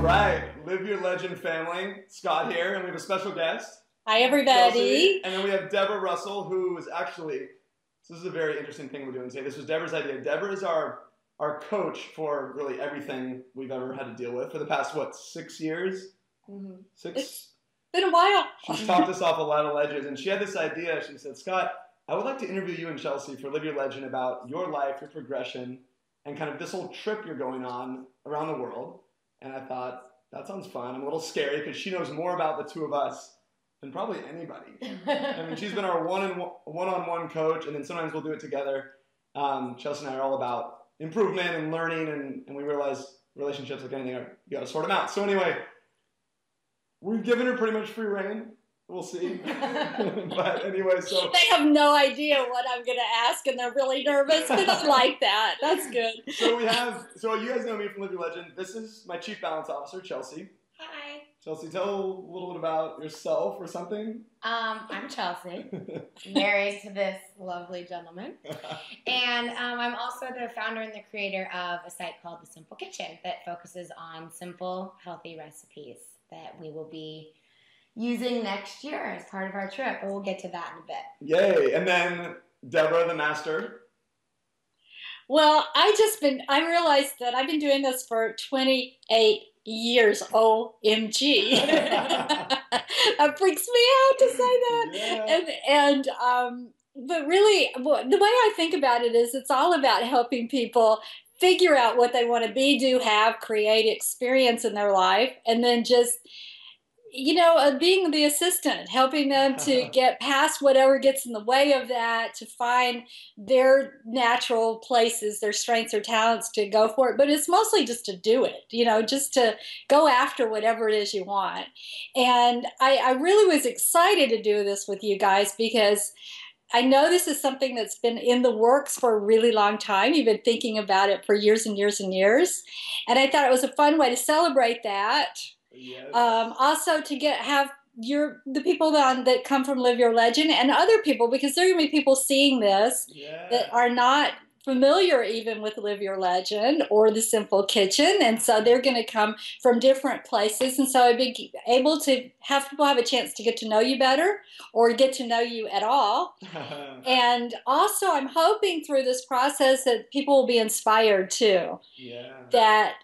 right, Live Your Legend family. Scott here, and we have a special guest. Hi, everybody. Chelsea. And then we have Deborah Russell, who is actually, this is a very interesting thing we're doing today. This was Deborah's idea. Deborah is our coach for really everything we've ever had to deal with for the past, what, 6 years? Mm-hmm. It's been a while. She's talked us off a lot of ledges, and she had this idea. She said, Scott, I would like to interview you and Chelsea for Live Your Legend about your life, your progression, and kind of this whole trip you're going on around the world. And I thought, that sounds fun. I'm a little scary because she knows more about the two of us than probably anybody. I mean, she's been our one-on-one coach, and then sometimes we'll do it together. Chelsea and I are all about improvement and learning, and we realize relationships, like anything, you got to sort them out. So anyway, we've given her pretty much free reign. We'll see. But anyway, so they have no idea what I'm going to ask, and they're really nervous, but I like that. That's good. So you guys know me from Live Your Legend. This is my Chief Balance Officer, Chelsea. Hi. Chelsea, tell a little bit about yourself or something. I'm Chelsea, married to this lovely gentleman. And I'm also the founder and the creator of a site called The Simple Kitchen that focuses on simple, healthy recipes that we will be using next year as part of our trip. But we'll get to that in a bit. Yay. And then Deborah, the master. Well, I realized that I've been doing this for 28 years. OMG. That freaks me out to say that. Yeah. But really, the way I think about it is it's all about helping people figure out what they want to be, do, have, create, experience in their life, and then just, being the assistant, helping them to get past whatever gets in the way of that, to find their natural places, their strengths or talents to go for it. But it's mostly just to do it, just to go after whatever it is you want. And I really was excited to do this with you guys because I know this is something that's been in the works for a really long time. You've been thinking about it for years and years and years. And I thought it was a fun way to celebrate that. Yes. Also to have the people that come from Live Your Legend and other people, because there are going to be people seeing this that are not familiar even with Live Your Legend or The Simple Kitchen, and so they're going to come from different places, and so I'd be able to have people have a chance to get to know you better or get to know you at all. And also I'm hoping through this process that people will be inspired too. Yeah. That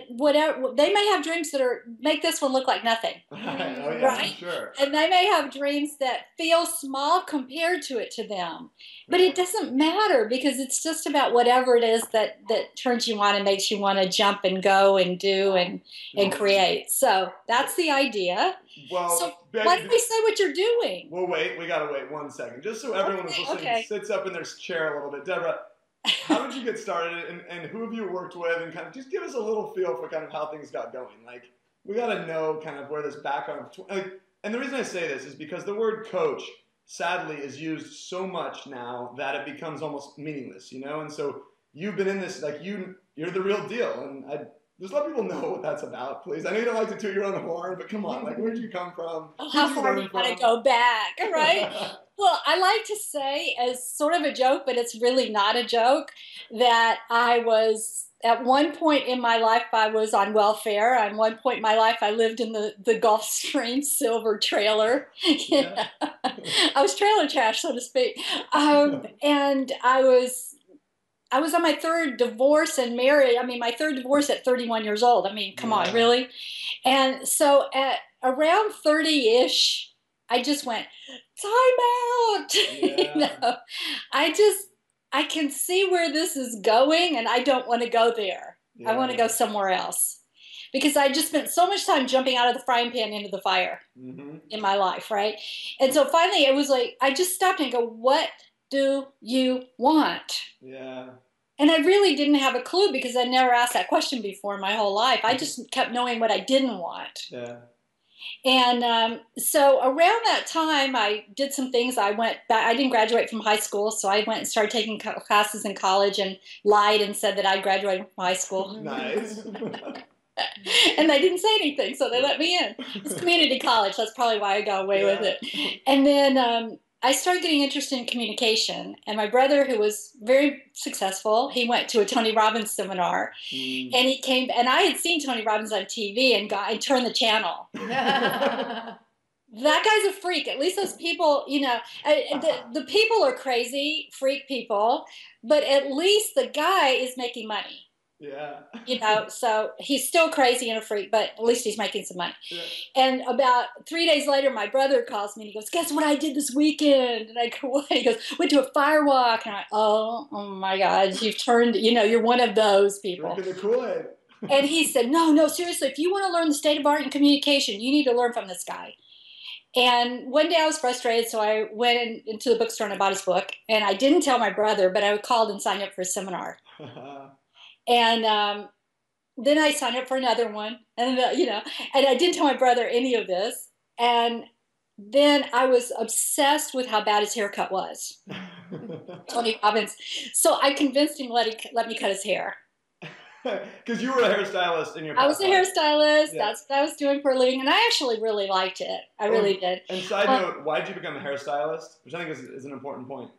whatever they may have dreams that make this one look like nothing. Oh, yeah, right? Sure. And they may have dreams that feel small compared to them. But it doesn't matter because it's just about whatever it is that turns you on and makes you want to jump and go and do and create. So that's the idea. Well, so why don't we say what you're doing? Well, we got to wait 1 second. Just so everyone who's listening sits up in their chair a little bit. Deborah, how did you get started and who have you worked with, and kind of just give us a little feel for kind of how things got going. Like, we got to know kind of where this background, and the reason I say this is because the word coach sadly is used so much now that it becomes almost meaningless, and so you've been in this, like you're the real deal, and just let people know what that's about, please. I know you don't like to toot your own horn, but come on, like, where'd you come from? How far do you want to go back, right? Well, I like to say, as sort of a joke, but it's really not a joke, that I was, at one point in my life, I was on welfare. At one point in my life, I lived in the Gulfstream silver trailer. Yeah. I was trailer trash, so to speak. And I was on my third divorce and married. I mean, my third divorce at 31 years old. I mean, come on, really? And so at around 30-ish, I just went, time out. Yeah. I can see where this is going, and I don't want to go there. Yeah. I want to go somewhere else. Because I just spent so much time jumping out of the frying pan into the fire in my life, right? And so finally, it was like, I just stopped and go, what do you want? Yeah. And I really didn't have a clue because I never asked that question before in my whole life. I just kept knowing what I didn't want. Yeah. And so around that time, I did some things. I went back. I didn't graduate from high school, so I went and started taking classes in college and lied and said that I graduated from high school. Nice. And they didn't say anything, so they let me in. It's community college. That's probably why I got away with it. And then I started getting interested in communication. And my brother, who was very successful, he went to a Tony Robbins seminar. And he came, and I had seen Tony Robbins on TV and I turned the channel. That guy's a freak. At least those people, you know, the people are crazy, freak people, but at least the guy is making money. Yeah. You know, so he's still crazy and a freak, but at least he's making some money. Yeah. And about 3 days later, my brother calls me and he goes, "Guess what I did this weekend?" And I go, "What?" He goes, "Went to a fire walk." And I'm like, oh my God, you've turned, you know, you're one of those people. Drinking the Kool-Aid. And he said, no, seriously, if you want to learn the state of art and communication, you need to learn from this guy. And one day I was frustrated, so I went into the bookstore and I bought his book. And I didn't tell my brother, but I called and signed up for a seminar. And then I signed up for another one, and you know, and I didn't tell my brother any of this. And then I was obsessed with how bad his haircut was, Tony Robbins. So I convinced him to let me cut his hair. Because you were a hairstylist in your past I was a hairstylist. Yeah. That's what I was doing for a living, and I actually really liked it. I really did. And side note, why did you become a hairstylist? Which I think is an important point.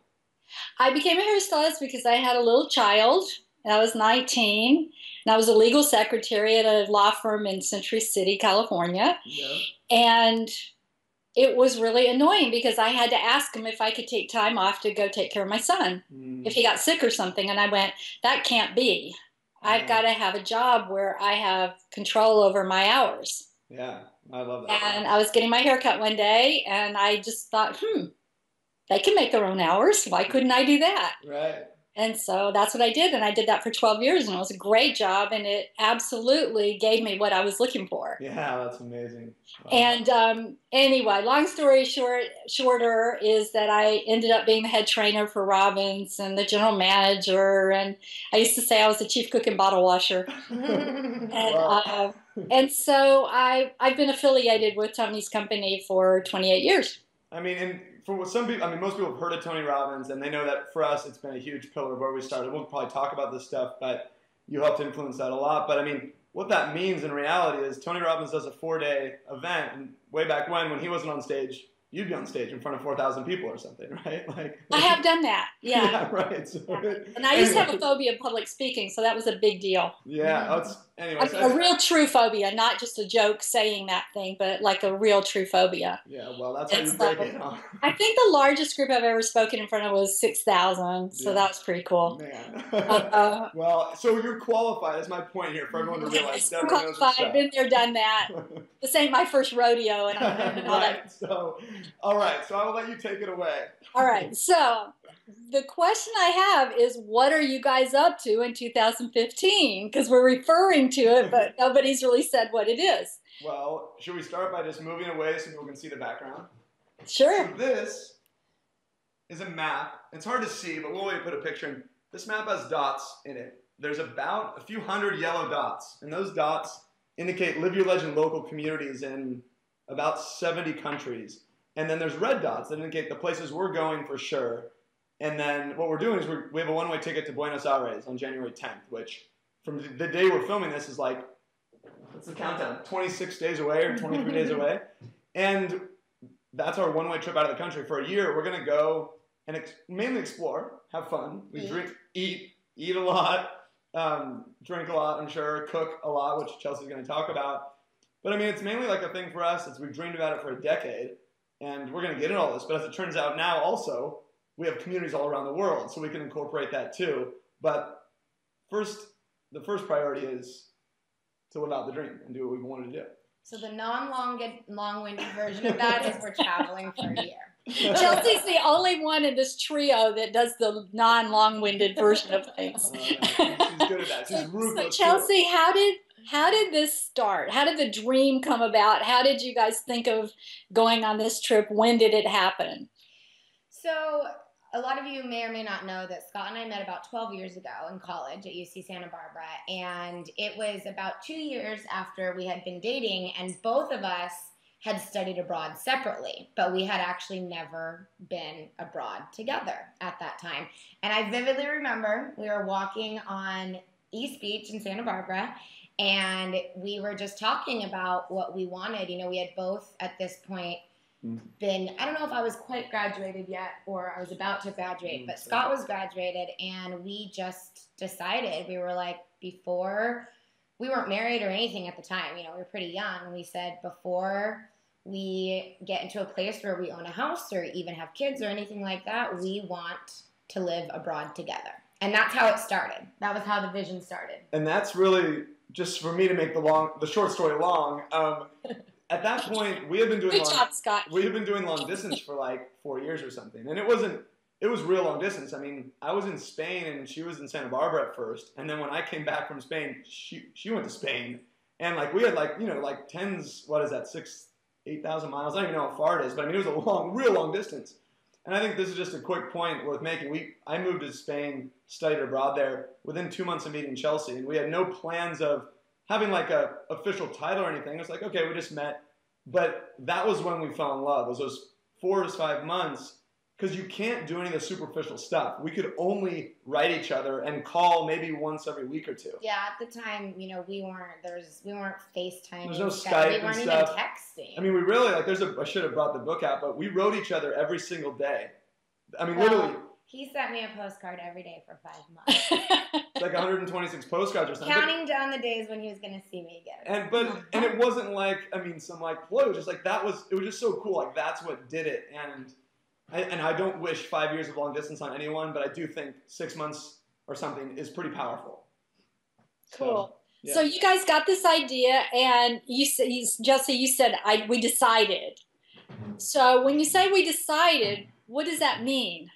I became a hairstylist because I had a little child, and I was 19, and I was a legal secretary at a law firm in Century City, California. Yeah. And it was really annoying because I had to ask him if I could take time off to go take care of my son if he got sick or something. And I went, that can't be. I've got to have a job where I have control over my hours. Yeah, I love that. And I was getting my hair cut one day, and I just thought, they can make their own hours. Why couldn't I do that? Right. And so that's what I did, and I did that for 12 years, and it was a great job, and it absolutely gave me what I was looking for. Yeah, that's amazing. Wow. And anyway, long story shorter is that I ended up being the head trainer for Robbins and the general manager, and I used to say I was the chief cook and bottle washer. And so I've been affiliated with Tony's company for 28 years. I mean, and for some people, I mean, most people have heard of Tony Robbins, and they know that for us, it's been a huge pillar of where we started. We'll probably talk about this stuff, but you helped influence that a lot. But I mean, what that means in reality is Tony Robbins does a 4-day event, and way back when he wasn't on stage, you'd be on stage in front of 4,000 people or something, right? Like I have done that, yeah. Yeah, right. So, and I used to have a phobia of public speaking, so that was a big deal. Yeah. Anyways, a real true phobia, not just a joke saying that thing, but like a real true phobia. Yeah, well, that's how you break it, huh? I think the largest group I've ever spoken in front of was 6,000, so that was pretty cool. Man. Well, so you're qualified. That's my point here for everyone to realize. I'm qualified. Been there, done that. This ain't my first rodeo, and all right. that. So, all right. So I will let you take it away. All right. So the question I have is, what are you guys up to in 2015? Because we're referring to it, but nobody's really said what it is. Well, should we start by just moving away so people can see the background? Sure. So this is a map. It's hard to see, but we'll put a picture in. This map has dots in it. There's about a few hundred yellow dots, and those dots indicate Live Your Legend local communities in about 70 countries. And then there's red dots that indicate the places we're going for sure. And then what we're doing is we have a one-way ticket to Buenos Aires on January 10th, which from the day we're filming this is like, what's the countdown? 26 days away or 23 days away. And that's our one-way trip out of the country. For a year, we're going to go and mainly explore, have fun. We eat a lot, drink a lot, I'm sure, cook a lot, which Chelsea's going to talk about. But I mean, it's mainly like a thing for us. We've dreamed about it for a decade, and we're going to get in all this. But as it turns out now also, we have communities all around the world, so we can incorporate that too. But the first priority is to live out the dream and do what we wanted to do. So the long-winded version of that is we're traveling for a year. Chelsea's the only one in this trio that does the non-long-winded version of things. She's good at that. She's ruthless. So Chelsea, how did this start? How did the dream come about? How did you guys think of going on this trip? When did it happen? So a lot of you may or may not know that Scott and I met about 12 years ago in college at UC Santa Barbara, and it was about 2 years after we had been dating, and both of us had studied abroad separately, but we had actually never been abroad together at that time. And I vividly remember we were walking on East Beach in Santa Barbara, and we were just talking about what we wanted. You know, we had both at this point been, I don't know if I was quite graduated yet or I was about to graduate, but Scott was graduated, and we just decided, we were like, before, we weren't married or anything at the time, you know, we were pretty young. We said, before we get into a place where we own a house or even have kids or anything like that, we want to live abroad together. And that's how it started. That was how the vision started. And that's really, just for me to make the short story long, at that point, we had been doing long distance for like 4 years or something. And it was real long distance. I mean, I was in Spain and she was in Santa Barbara at first. And then when I came back from Spain, she went to Spain. And like, we had like, you know, like tens, what is that, 8,000 miles? I don't even know how far it is, but I mean, it was a real long distance. And I think this is just a quick point worth making. I moved to Spain, studied abroad there within 2 months of meeting Chelsea. And we had no plans of having like a official title or anything. It was like, okay, we just met. But that was when we fell in love, was those 4 to 5 months, because you can't do any of the superficial stuff. We could only write each other and call maybe once every week or two. Yeah, at the time, you know, we weren't FaceTiming. There's no Skype we weren't and even stuff. texting. I mean, we really, like, I should have brought the book out, but we wrote each other every single day. I mean, literally. He sent me a postcard every day for 5 months. It's like 126 postcards or something. Counting down the days when he was going to see me again. And it wasn't like, I mean, some like ploy. It was just like, it was just so cool. Like, that's what did it. And I don't wish 5 years of long distance on anyone, but I do think 6 months or something is pretty powerful. Cool. So you guys got this idea, and Jesse, you said we decided. So when you say we decided, what does that mean?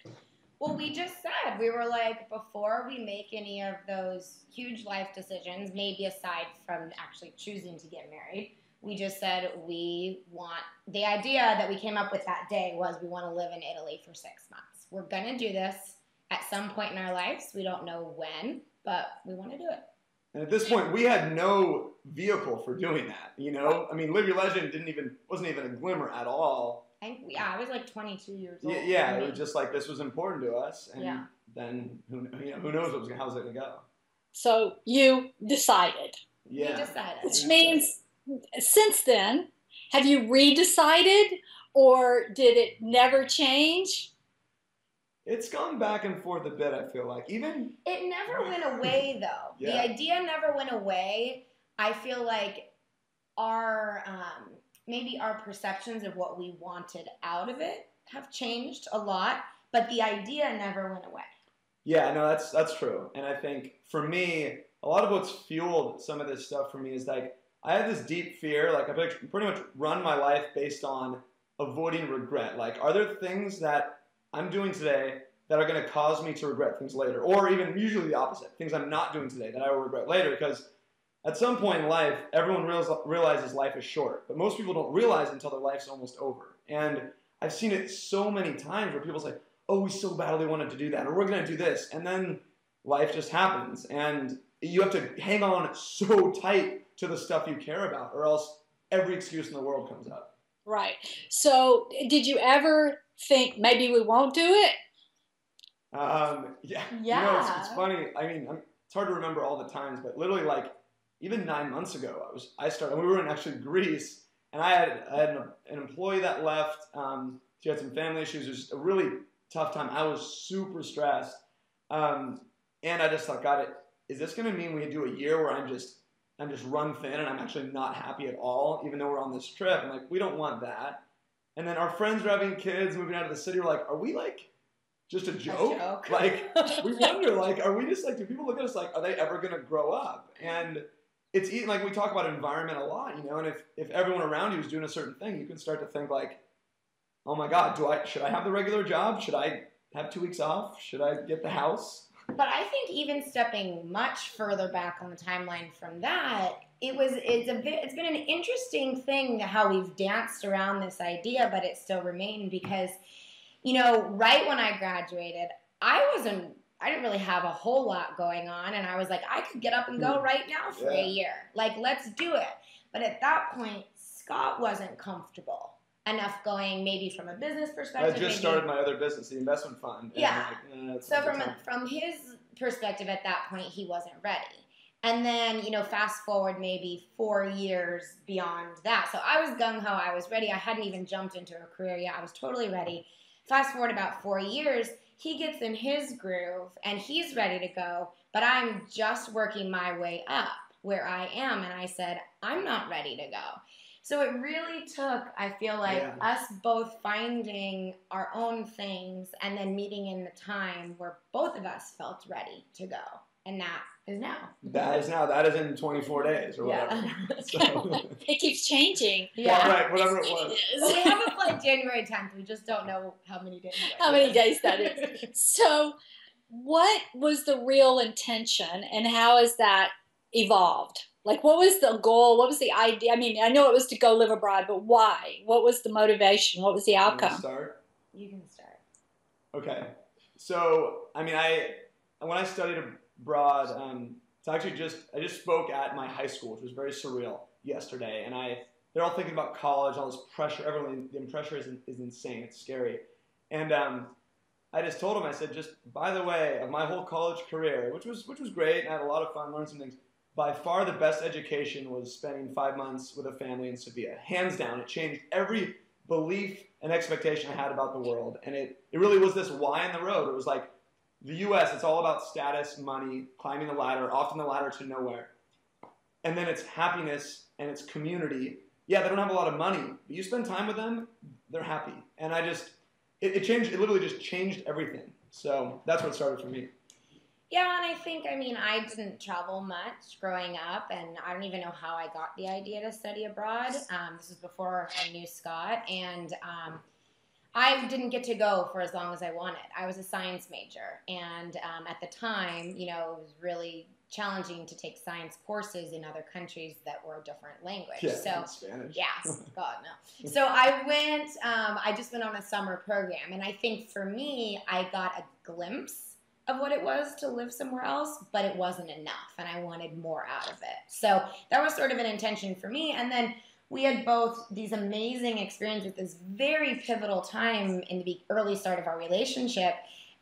Well, we just said, we were like, before we make any of those huge life decisions, maybe aside from actually choosing to get married, we just said the idea that we came up with that day was we want to live in Italy for 6 months. We're going to do this at some point in our lives. We don't know when, but we want to do it. And at this point, we had no vehicle for doing that, you know? I mean, Live Your Legend wasn't even a glimmer at all. I was like 22 years old. Yeah, it was just like, this was important to us. And then, who knows how's it going to go? So you decided. Yeah. We decided. Which means, since then, have you redecided, or did it never change? It's gone back and forth a bit, I feel like. It never went away, though. Yeah. The idea never went away. I feel like maybe our perceptions of what we wanted out of it have changed a lot, but the idea never went away. Yeah, no, that's true. And I think for me, a lot of what's fueled some of this stuff for me is like, I have this deep fear, like I pretty much run my life based on avoiding regret. Like, are there things that I'm doing today that are going to cause me to regret things later? Or even usually the opposite, things I'm not doing today that I will regret later, because at some point in life, everyone realizes life is short, but most people don't realize until their life's almost over. And I've seen it so many times where people say, oh, we so badly wanted to do that, or we're going to do this, and then life just happens. And you have to hang on so tight to the stuff you care about, or else every excuse in the world comes up. Right. So did you ever think maybe we won't do it? Yeah. You know, it's funny. I mean, it's hard to remember all the times, but literally like even 9 months ago, I started, we were in actually Greece, and I had an employee that left. She had some family issues. It was just a really tough time. I was super stressed. And I just thought, God, is this going to mean we do a year where I'm just run thin and I'm actually not happy at all, even though we're on this trip? I'm like, we don't want that. And then our friends were having kids, moving out of the city. We're like, are we like just a joke? Like, we wonder, like, are we just like, do people look at us like, are they ever going to grow up? And it's like, we talk about environment a lot, you know, and if everyone around you is doing a certain thing, you can start to think like, oh my God, should I have the regular job? Should I have 2 weeks off? Should I get the house? But I think even stepping much further back on the timeline from that, it's been an interesting thing how we've danced around this idea, but it still remained because, you know, right when I graduated, I didn't really have a whole lot going on, and I was like, I could get up and go right now for a year. Like, let's do it. But at that point, Scott wasn't comfortable enough going, maybe from a business perspective. I just started my other business, the investment fund. Yeah. So from his perspective at that point, he wasn't ready. And then, you know, fast forward maybe 4 years beyond that. So I was gung-ho, I was ready. I hadn't even jumped into a career yet. I was totally ready. Fast forward about 4 years, he gets in his groove and he's ready to go, but I'm just working my way up where I am. And I said, I'm not ready to go. So it really took, I feel like, us both finding our own things and then meeting in the time where both of us felt ready to go. And that is now. That is now. That is in 24 days or whatever. So. It keeps changing. Yeah. Right, whatever it was. Well, we have a flight January 10th. We just don't know how many days. How many days that is. So what was the real intention and how has that evolved? Like, what was the goal? What was the idea? I mean, I know it was to go live abroad, but why? What was the motivation? What was the outcome? You can start. Okay. So, I mean, when I studied abroad, it's actually I just spoke at my high school, which was very surreal yesterday, and they're all thinking about college, all this pressure, the pressure is insane, it's scary, and I just told them, I said, just by the way, of my whole college career, which was great, and I had a lot of fun, learned some things. By far the best education was spending 5 months with a family in Sevilla. Hands down, it changed every belief and expectation I had about the world. And it really was this Y in the road. It was like the U.S., it's all about status, money, climbing the ladder, often the ladder to nowhere. And then it's happiness and it's community. Yeah, they don't have a lot of money, but you spend time with them, they're happy. And it changed, it literally just changed everything. So that's where it started for me. Yeah, and I think, I mean, I didn't travel much growing up, and I don't even know how I got the idea to study abroad. This was before I knew Scott, and I didn't get to go for as long as I wanted. I was a science major, and at the time, you know, it was really challenging to take science courses in other countries that were a different language. Yeah, so Spanish. Yes, God no. So I just went on a summer program, and I think for me, I got a glimpse of what it was to live somewhere else, but it wasn't enough, and I wanted more out of it. So that was sort of an intention for me, and then we had both these amazing experiences at this very pivotal time in the early start of our relationship,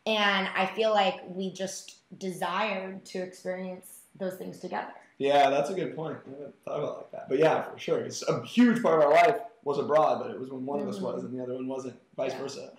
and I feel like we just desired to experience those things together. Yeah, that's a good point. I haven't thought about it like that. But yeah, for sure. It's a huge part of our life was abroad, but it was when one of us was and the other one wasn't, vice versa.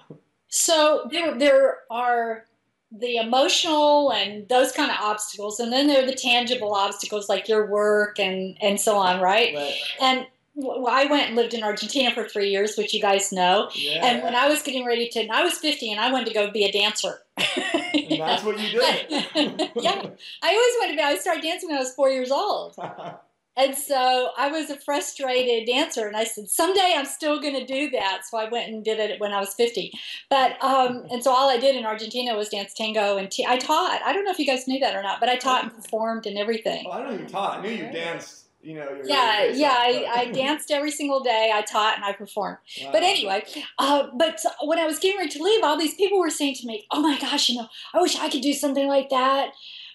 So there are the emotional and those kind of obstacles, and then there are the tangible obstacles like your work and so on, right? And I went and lived in Argentina for 3 years, which you guys know. Yeah. And when I was getting ready to, and I was 50, and I wanted to go be a dancer. And that's what you did. Yeah, I always wanted to be. I started dancing when I was 4 years old. And so I was a frustrated dancer, and I said, someday I'm still going to do that. So I went and did it when I was 50. But and so all I did in Argentina was dance tango, and I taught. I don't know if you guys knew that or not, but I taught and performed and everything. Well, I don't know you taught. I knew you danced. You know. I danced every single day. I taught and I performed. Wow. But anyway, but when I was getting ready to leave, all these people were saying to me, "Oh my gosh, I wish I could do something like that."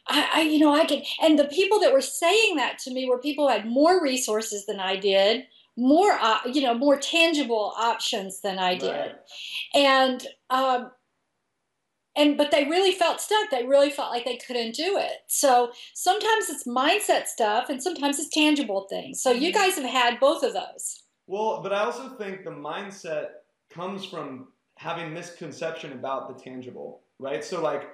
I can, and the people that were saying that to me were people who had more resources than I did, more tangible options than I did, right. But they really felt stuck. They really felt like they couldn't do it. So sometimes it's mindset stuff, and sometimes it's tangible things. So you guys have had both of those. Well, but I also think the mindset comes from having misconception about the tangible, right? So like,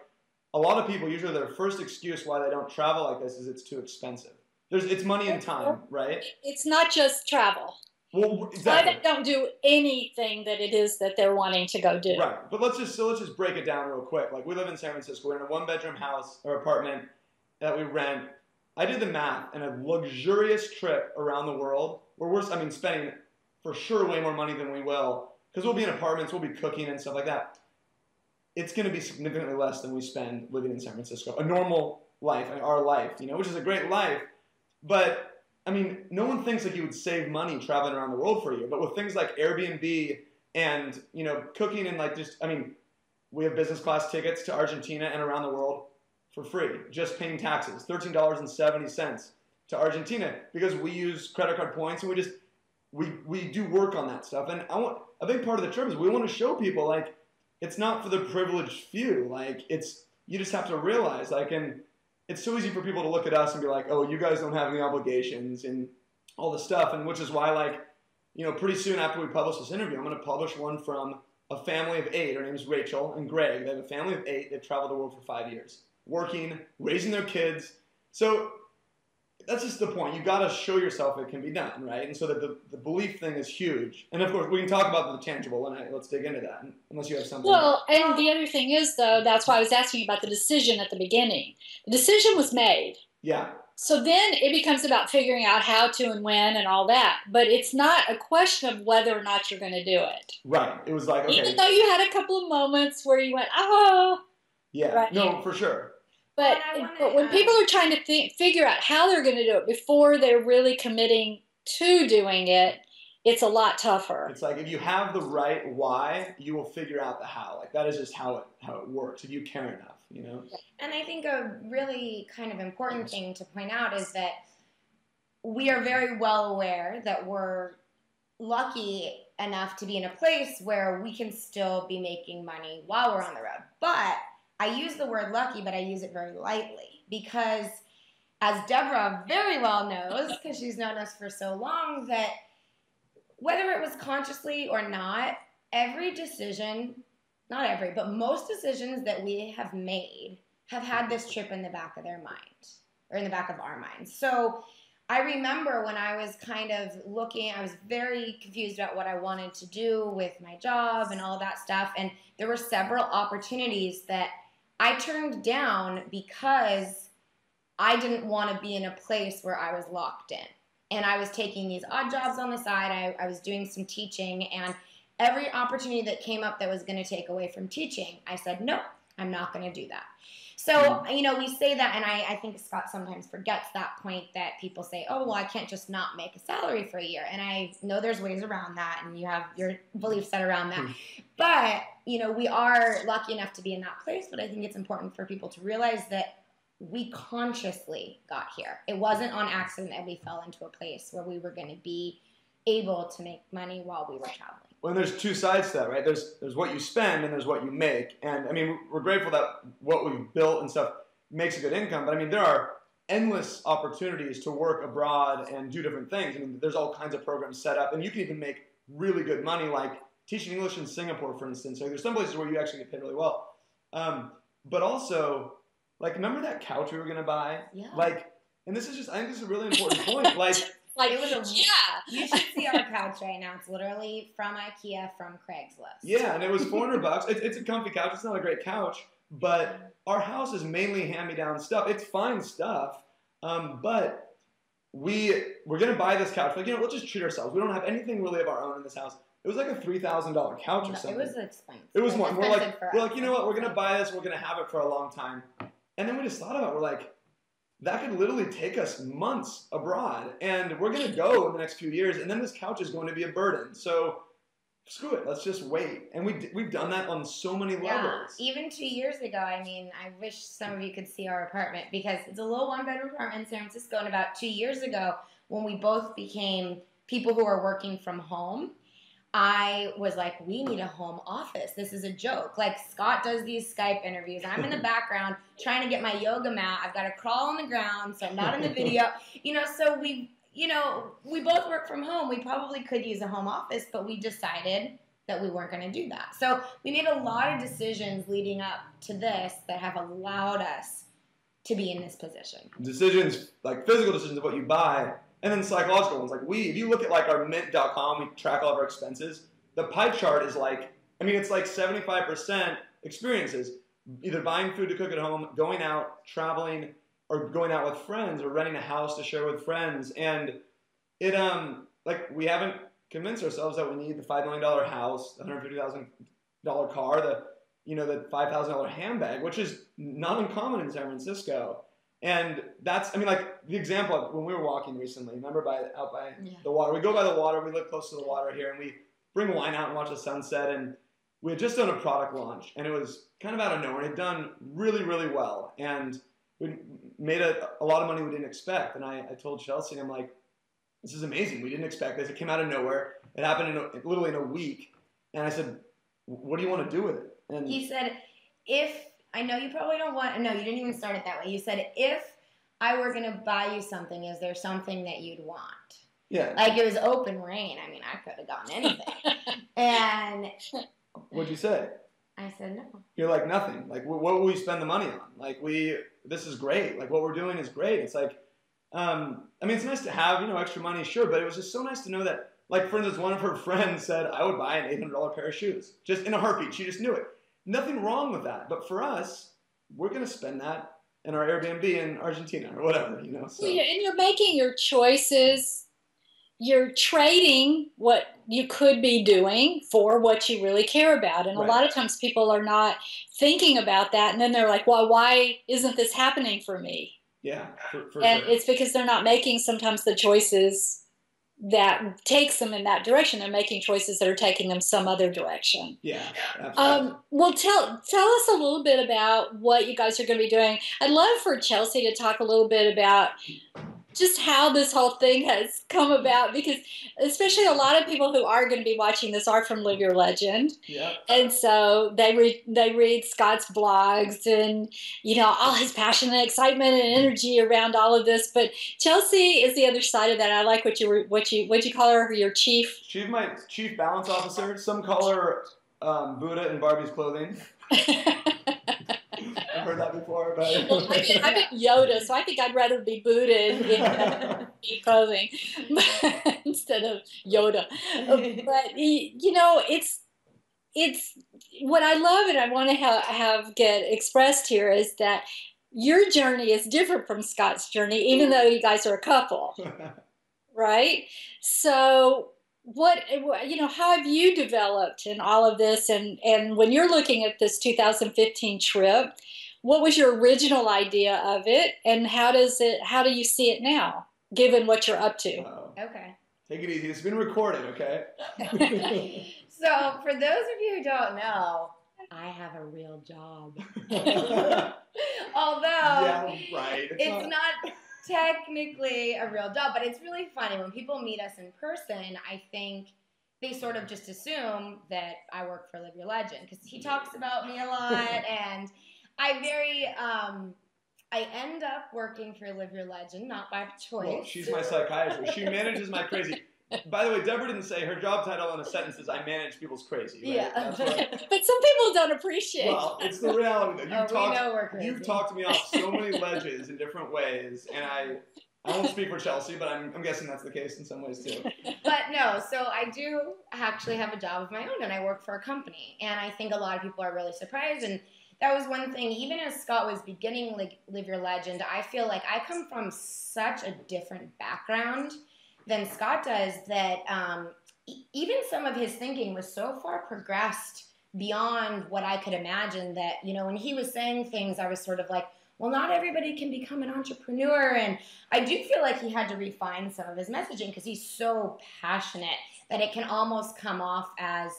a lot of people, usually their first excuse why they don't travel like this is it's too expensive. It's money and time, right? It's not just travel. Well, exactly. Why they don't do anything that it is that they're wanting to go do. Right, but let's just break it down real quick. Like, we live in San Francisco. We're in a one-bedroom house or apartment that we rent. I did the math, and a luxurious trip around the world, where we're spending for sure way more money than we will, because we'll be in apartments, we'll be cooking and stuff like that. It's going to be significantly less than we spend living in San Francisco. A normal life, our life, which is a great life. But, no one thinks like you would save money traveling around the world for a year. But with things like Airbnb and, cooking and we have business class tickets to Argentina and around the world for free. Just paying taxes, $13.70 to Argentina, because we use credit card points and we do work on that stuff. And a big part of the trip is we want to show people, like, it's not for the privileged few. Like, you just have to realize, like, and it's so easy for people to look at us and be like, oh, you guys don't have any obligations and all this stuff. And which is why, like, you know, pretty soon after we publish this interview, I'm going to publish one from a family of 8. Her name is Rachel and Greg. They have a family of 8. They've traveled the world for 5 years, working, raising their kids. So that's just the point. You got to show yourself it can be done, right? And so that the belief thing is huge. And of course, we can talk about the tangible, and let's dig into that, unless you have something. Well, and the other thing is, though, that's why I was asking about the decision at the beginning. The decision was made. Yeah. So then it becomes about figuring out how to and when and all that. But it's not a question of whether or not you're going to do it. Right. It was like, okay. Even though you had a couple of moments where you went, oh. Yeah. Right? No, for sure. But when people are trying to figure out how they're going to do it before they're really committing to doing it, it's a lot tougher. It's like if you have the right why, you will figure out the how. Like that is just how it works if you care enough, you know? And I think a really kind of important thing to point out is that we are very well aware that we're lucky enough to be in a place where we can still be making money while we're on the road. But I use the word lucky, but I use it very lightly because, as Deborah very well knows, because she's known us for so long, that whether it was consciously or not, every decision, not every, but most decisions that we have made have had this chip in the back of their mind, or in the back of our minds. So I remember when I was kind of looking, I was very confused about what I wanted to do with my job and all that stuff, and there were several opportunities that I turned down because I didn't want to be in a place where I was locked in. And I was taking these odd jobs on the side. I was doing some teaching. And every opportunity that came up that was going to take away from teaching, I said, no, I'm not going to do that. So, you know, we say that, and I think Scott sometimes forgets that point that people say, oh, well, I can't just not make a salary for a year. And I know there's ways around that, and you have your belief set around that. But, you know, we are lucky enough to be in that place, but I think it's important for people to realize that we consciously got here. It wasn't on accident that we fell into a place where we were going to be able to make money while we were traveling. Well, there's two sides to that, right? There's what you spend and there's what you make. And, I mean, we're grateful that what we've built and stuff makes a good income. But, I mean, there are endless opportunities to work abroad and do different things. I mean, there's all kinds of programs set up. And you can even make really good money, like teaching English in Singapore, for instance. So there's some places where you actually get paid really well. But also, like, remember that couch we were going to buy? Yeah. Like, and this is just, I think this is a really important point. Like, it was you should see our couch right now. It's literally from IKEA, from Craigslist. Yeah, and it was $400. It's a comfy couch. It's not a great couch, but our house is mainly hand-me-down stuff. It's fine stuff, but we're going to buy this couch. Like, you know, let's just treat ourselves. We don't have anything really of our own in this house. It was like a $3,000 couch or something. It was expensive. It was more. We're like, you know what? We're going to buy this. We're going to have it for a long time. And then we just thought about it. We're like, that could literally take us months abroad, and we're going to go in the next few years, and then this couch is going to be a burden. So screw it. Let's just wait. And we've done that on so many levels. Even 2 years ago, I mean, I wish some of you could see our apartment because it's a little one-bedroom apartment in San Francisco, and about 2 years ago, when we both became people who are working from home, I was like, we need a home office. This is a joke. Like, Scott does these Skype interviews. I'm in the background trying to get my yoga mat. I've got to crawl on the ground, so I'm not in the video. You know, so we both work from home. We probably could use a home office, but we decided that we weren't going to do that. So we made a lot of decisions leading up to this that have allowed us to be in this position. Decisions, like physical decisions of what you buy, and then psychological ones. Like if you look at like our mint.com, we track all of our expenses. The pie chart is like, I mean, it's like 75% experiences, either buying food to cook at home, going out, traveling, or going out with friends, or renting a house to share with friends. And it, like we haven't convinced ourselves that we need the $5 million house, the $150,000 car, the $5,000 handbag, which is not uncommon in San Francisco. And that's, I mean, like the example of when we were walking recently, remember out by the water, we go by the water, we live close to the water here, and we bring wine out and watch the sunset. And we had just done a product launch, and it was kind of out of nowhere. It had done really, really well. And we made a lot of money we didn't expect. And I told Chelsea, and I'm like, this is amazing. We didn't expect this. It came out of nowhere. It happened literally in a week. And I said, what do you want to do with it? And he said, if I know you probably don't want, no, you didn't even start it that way. You said, if I were going to buy you something, is there something that you'd want? Yeah. Like it was open reign. I mean, I could have gotten anything. And what'd you say? I said no. You're like, nothing. Like, what will we spend the money on? Like, this is great. Like, what we're doing is great. It's like, I mean, it's nice to have, extra money, sure, but it was just so nice to know that, like, for instance, one of her friends said, I would buy an $800 pair of shoes. Just in a heartbeat. She just knew it. Nothing wrong with that. But for us, we're going to spend that in our Airbnb in Argentina or whatever, So. And you're making your choices. You're trading what you could be doing for what you really care about. And Right. A lot of times people are not thinking about that. And then they're like, well, why isn't this happening for me? Yeah, for and sure. It's because they're not making sometimes the choices that takes them in that direction. They're making choices that are taking them some other direction. Yeah, absolutely. Well, tell us a little bit about what you guys are going to be doing. I'd love for Chelsea to talk a little bit about just how this whole thing has come about, because especially a lot of people who are going to be watching this are from Live Your Legend. Yeah. And so they read Scott's blogs and, all his passion and excitement and energy around all of this. But Chelsea is the other side of that. I like what you call her, your chief. She's my chief balance officer. Some call her Buddha in Barbie's clothing. I've heard that before, but well, I've been Yoda, so I think I'd rather be Buddha in clothing instead of Yoda. But it's what I love, and I want to have get expressed here is that your journey is different from Scott's journey, even though you guys are a couple, right? So. How have you developed in all of this? And when you're looking at this 2015 trip, what was your original idea of it? And how do you see it now, given what you're up to? Okay. Take it easy. It's been recorded, okay? So for those of you who don't know, I have a real job. Although yeah, right. It's not technically a real job, but it's really funny when people meet us in person. I think they sort of just assume that I work for Live Your Legend because he talks about me a lot, and I end up working for Live Your Legend, not by choice. Well, she's my psychiatrist. She manages my crazy. By the way, Deborah didn't say her job title in a sentence is I manage people's crazy. Right? Yeah. But some people don't appreciate. Well, it's the reality. Though. You've talked me off so many ledges in different ways, and I won't speak for Chelsea, but I'm guessing that's the case in some ways too. But no, so I do actually have a job of my own, and I work for a company, and I think a lot of people are really surprised, and that was one thing. Even as Scott was beginning Live Your Legend, I feel like I come from such a different background than Scott does that even some of his thinking was so far progressed beyond what I could imagine that, when he was saying things, I was sort of like, well, not everybody can become an entrepreneur. And I do feel like he had to refine some of his messaging because he's so passionate that it can almost come off as,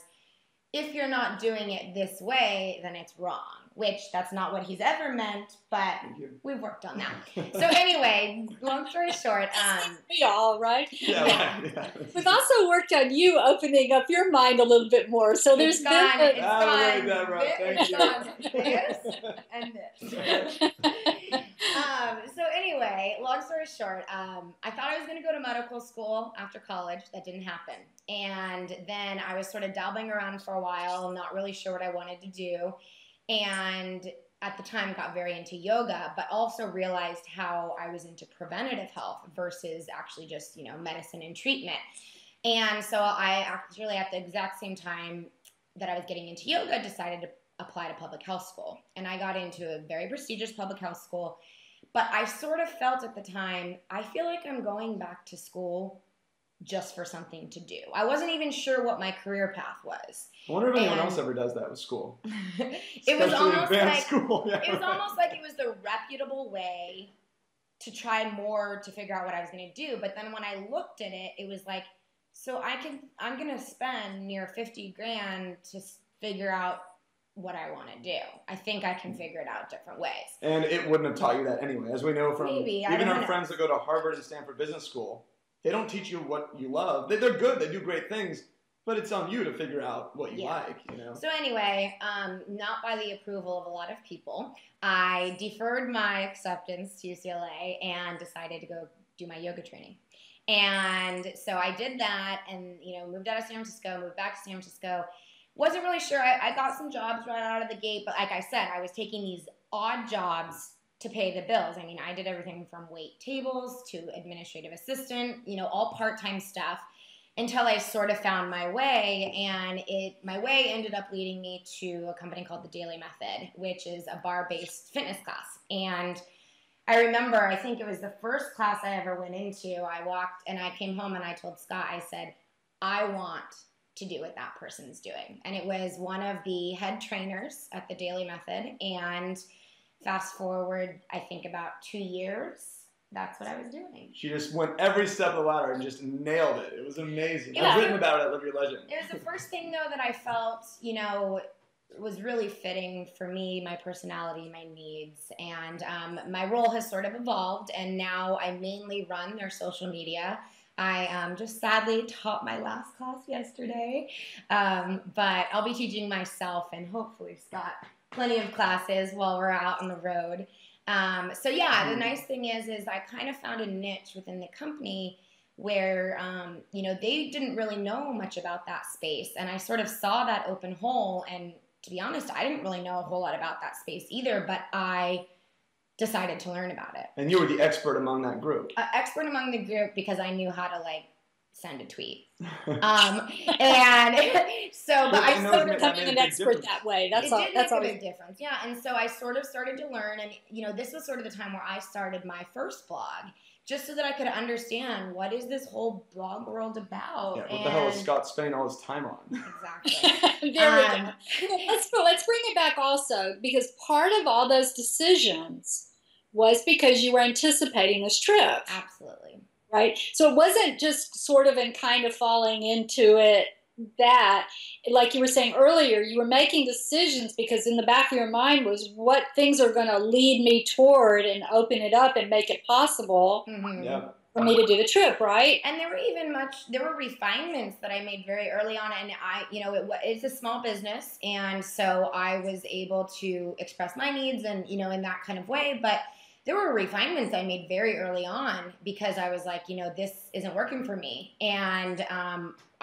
if you're not doing it this way, then it's wrong. Which that's not what he's ever meant, but we've worked on that. So anyway, long story short, we all right. Yeah. We've also worked on you opening up your mind a little bit more. So there's it's gone. Thank you. This and this. So anyway, long story short, I thought I was going to go to medical school after college. That didn't happen. And then I was sort of dabbling around for a while, not really sure what I wanted to do. And at the time got very into yoga, but also realized how I was into preventative health versus actually just, medicine and treatment. And so I actually, at the exact same time that I was getting into yoga, decided to apply to public health school. And I got into a very prestigious public health school. But I sort of felt at the time, I feel like I'm going back to school just for something to do. I wasn't even sure what my career path was. I wonder if anyone else ever does that with school. It was almost like school. Yeah, it was almost like it was the reputable way to try more to figure out what I was going to do. But then when I looked at it, it was like, so I'm going to spend near 50 grand to figure out what I want to do. I think I can figure it out different ways. And it wouldn't have taught you that anyway. As we know from even our know. Friends that go to Harvard and Stanford Business School, they don't teach you what you love. They're good. They do great things. But it's on you to figure out what you like, you know. So anyway, not by the approval of a lot of people, I deferred my acceptance to UCLA and decided to go do my yoga training. And so I did that and, you know, moved out of San Francisco, moved back to San Francisco. Wasn't really sure. I got some jobs right out of the gate, but like I said, I was taking these odd jobs to pay the bills. I mean, I did everything from wait tables to administrative assistant, you know, all part-time stuff until I sort of found my way. And my way ended up leading me to a company called the Daily Method, which is a bar-based fitness class. And I remember, I think it was the first class I ever went into. I walked and I came home and I told Scott, I said, I want to do what that person's doing. And it was one of the head trainers at the Daily Method. And fast forward, I think about 2 years, that's what I was doing. She just went every step of the ladder and just nailed it. It was amazing. Yeah. I've written about it at Live Your Legend. It was the first thing, though, that I felt, you know, was really fitting for me, my personality, my needs. And my role has sort of evolved, and now I mainly run their social media. I just sadly taught my last class yesterday, but I'll be teaching myself and hopefully Scott plenty of classes while we're out on the road. So yeah, the nice thing is I kind of found a niche within the company where, you know, they didn't really know much about that space. And I sort of saw that open hole. And to be honest, I didn't really know a whole lot about that space either, but I decided to learn about it. And you were the expert among that group. Expert among the group because I knew how to, like, send a tweet. And so, but I sort of becoming an expert that way. That's all. That's always a big difference. Yeah. And so I sort of started to learn, and you know, this was sort of the time where I started my first blog, just so that I could understand what is this whole blog world about. Yeah, what the hell is Scott spending all his time on? Exactly. There we go. Let's bring it back also, because part of all those decisions was because you were anticipating this trip. Absolutely. Right? So it wasn't just sort of in kind of falling into it that, like you were saying earlier, you were making decisions because in the back of your mind was what things are going to lead me toward and open it up and make it possible for me to do the trip, right? And there were refinements that I made very early on, and it's a small business, and so I was able to express my needs and, you know, in that kind of way, but there were refinements I made very early on because I was like, you know, this isn't working for me. And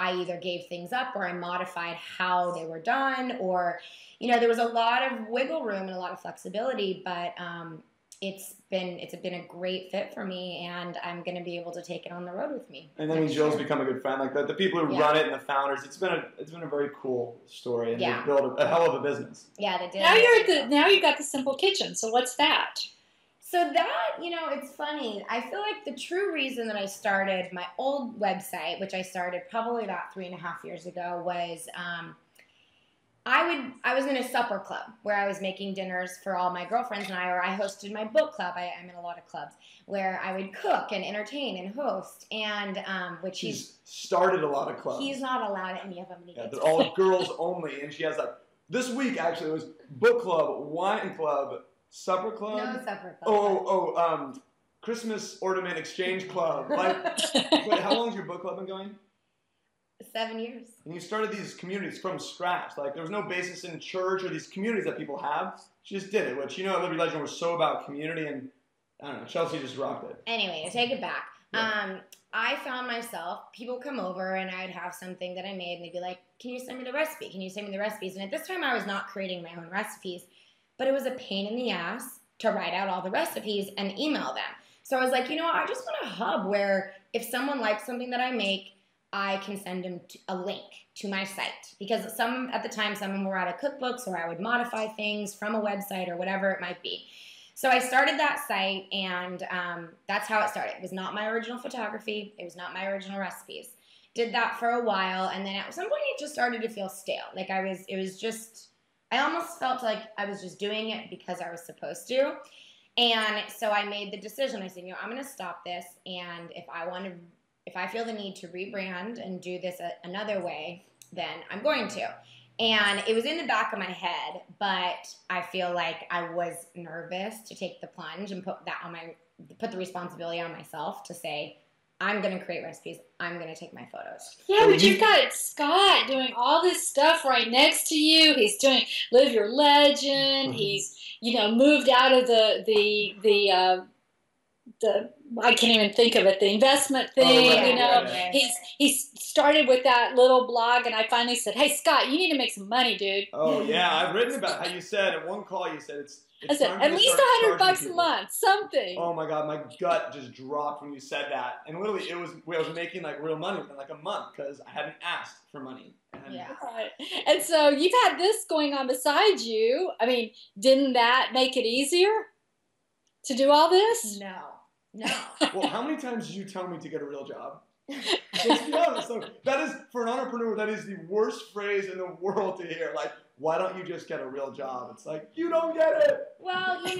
I either gave things up or I modified how they were done, or, you know, there was a lot of wiggle room and a lot of flexibility, but it's been a great fit for me, and I'm going to be able to take it on the road with me. And then Jill's become a good friend. Like the people who run it and the founders, it's been a very cool story, and they've built a hell of a business. Yeah, they did. Now you've got the Simple Kitchen. So what's that? So that, you know, it's funny. I feel like the true reason that I started my old website, which I started probably about 3.5 years ago, was I was in a supper club where I was making dinners for all my girlfriends and or I hosted my book club. I'm in a lot of clubs where I would cook and entertain and host, and which She's started a lot of clubs. He's not allowed at any of them. They're all girls only, and she has like this week actually it was book club, wine club, supper club. No supper club. Christmas ornament exchange club. Like, wait, how long has your book club been going? 7 years. And you started these communities from scratch. Like, there was no basis in church or these communities that people have. She just did it, which, you know, at Live Your Legend, we're so about community, and, I don't know, Chelsea just rocked it. Anyway, to take it back, I found myself, people come over, and I'd have something that I made, and they'd be like, can you send me the recipe? Can you send me the recipes? And at this time, I was not creating my own recipes, but it was a pain in the ass to write out all the recipes and email them. So I was like, you know what, I just want a hub where if someone likes something that I make, I can send them a link to my site. Because at the time, some of them were out of cookbooks, or I would modify things from a website or whatever it might be. So I started that site, and that's how it started. It was not my original photography. It was not my original recipes. Did that for a while, and then at some point it just started to feel stale. Like I almost felt like I was just doing it because I was supposed to. And so I made the decision. I said, you know, I'm going to stop this, and if I feel the need to rebrand and do this another way, then I'm going to. And it was in the back of my head, but I feel like I was nervous to take the plunge and put the responsibility on myself to say, I'm going to create recipes. I'm going to take my photos. Yeah, but you've got Scott doing all this stuff right next to you. He's doing Live Your Legend. He's, moved out of the I can't even think of it, the investment thing, Right. He's started with that little blog, and I finally said, hey, Scott, you need to make some money, dude. Oh, yeah, I've written about how you said, at one call, you said it's I said, at least $100 a month, something. Oh my God, my gut just dropped when you said that. And literally, I was making like real money within like a month because I hadn't asked for money. Yeah. Right. And so you've had this going on beside you. I mean, didn't that make it easier to do all this? No. Well, how many times did you tell me to get a real job? Let's be honest. So that is, for an entrepreneur, that is the worst phrase in the world to hear. Like, why don't you just get a real job? It's like, you don't get it. Well, I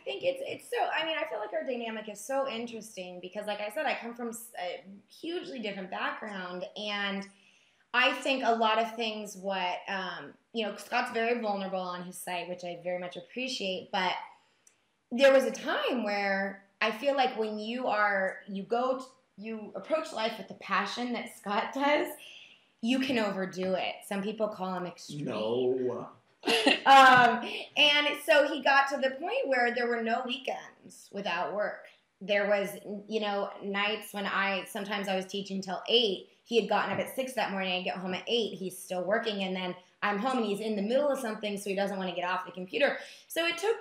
think it's so, I feel like our dynamic is so interesting because, like I said, I come from a hugely different background, and I think a lot of things Scott's very vulnerable on his site, which I very much appreciate, but there was a time where I feel like when you approach life with the passion that Scott does, you can overdo it. Some people call him extreme. No. And so he got to the point where there were no weekends without work. There was, nights when sometimes I was teaching till 8. He had gotten up at 6 that morning. I get home at 8. He's still working. And then I'm home and he's in the middle of something, so he doesn't want to get off the computer. So it took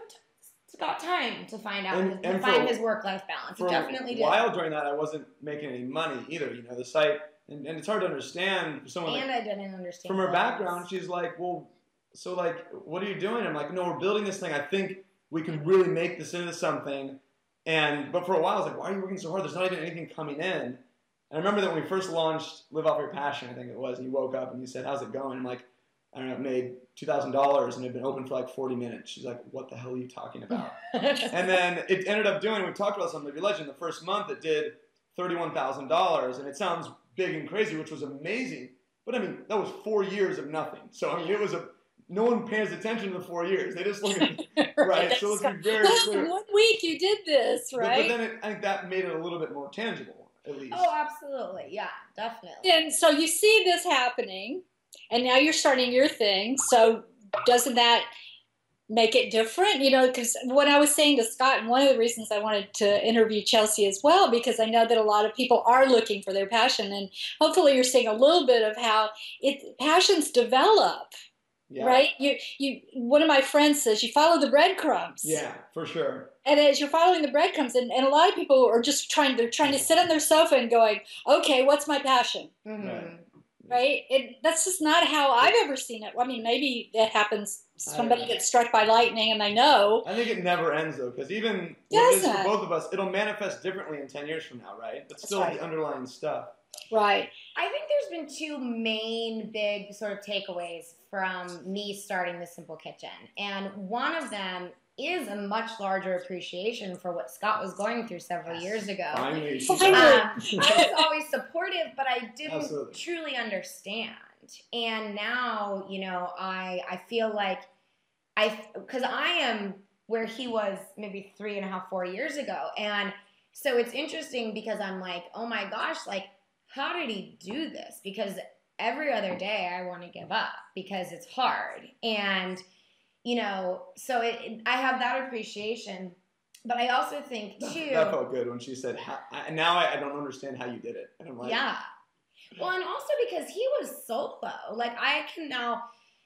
Scott time to find out, to find his work-life balance. It definitely did. For a while during that, I wasn't making any money either. The site, and it's hard to understand for someone. And I didn't understand. From her background, she's like, well, so like, what are you doing? I'm like, no, we're building this thing. I think we can really make this into something. But for a while, I was like, why are you working so hard? There's not even anything coming in. And I remember that when we first launched Live Off Your Passion, I think it was, and you woke up and you said, how's it going? I'm like, I don't know, it made $2,000 and it had been open for like 40 minutes. She's like, what the hell are you talking about? And then it ended up doing, we talked about something, Live Your Legend, the first month it did $31,000, and it sounds big and crazy, which was amazing. But I mean, that was 4 years of nothing. So I mean, it was no one pays attention to the 4 years. They just look at it, right? So let's be very clear. 1 week you did this, right? But then I think that made it a little bit more tangible, at least. Oh, absolutely. Yeah, definitely. And so you see this happening, and now you're starting your thing. So doesn't that make it different? Because when I was saying to Scott, and one of the reasons I wanted to interview Chelsea as well, because I know that a lot of people are looking for their passion, and hopefully you're seeing a little bit of how passions develop. Yeah. Right? You. One of my friends says you follow the breadcrumbs. Yeah, for sure. And as you're following the breadcrumbs, and a lot of people are just trying to sit on their sofa and going, okay, what's my passion? Mm-hmm. Right? That's just not how I've ever seen it. I mean, maybe it happens. Somebody gets struck by lightning, and they know. I think it never ends, though, because even what it is for both of us, it'll manifest differently in 10 years from now, right? But still the underlying stuff. Right. I think there's been 2 main big sort of takeaways from me starting the Simple Kitchen. And one of them is a much larger appreciation for what Scott was going through several years ago. Finally. I was always supportive, but I didn't truly understand. And now, I feel like because I am where he was maybe 3.5, 4 years ago. And so it's interesting because I'm like, oh my gosh, like, how did he do this? Because every other day I want to give up because it's hard. And, so I have that appreciation. But I also think, too... That felt good when she said, now I don't understand how you did it. And I'm like... Yeah. Well, and also because he was solo. Like,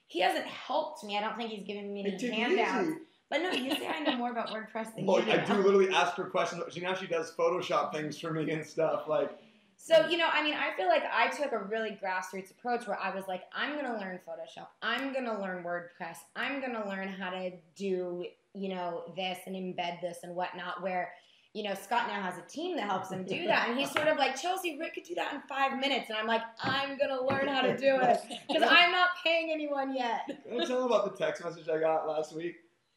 he hasn't helped me. I don't think he's given me any handouts. Easy. But no, you say I know more about WordPress than you do. I do literally ask her questions. Now she does Photoshop things for me and stuff. Like... So, I feel like I took a really grassroots approach where I was like, I'm going to learn Photoshop. I'm going to learn WordPress. I'm going to learn how to do, this and embed this and whatnot, where, Scott now has a team that helps him do that. And he's sort of like, Chelsea, Rick could do that in 5 minutes. And I'm like, I'm going to learn how to do it because I'm not paying anyone yet. Can I tell them about the text message I got last week?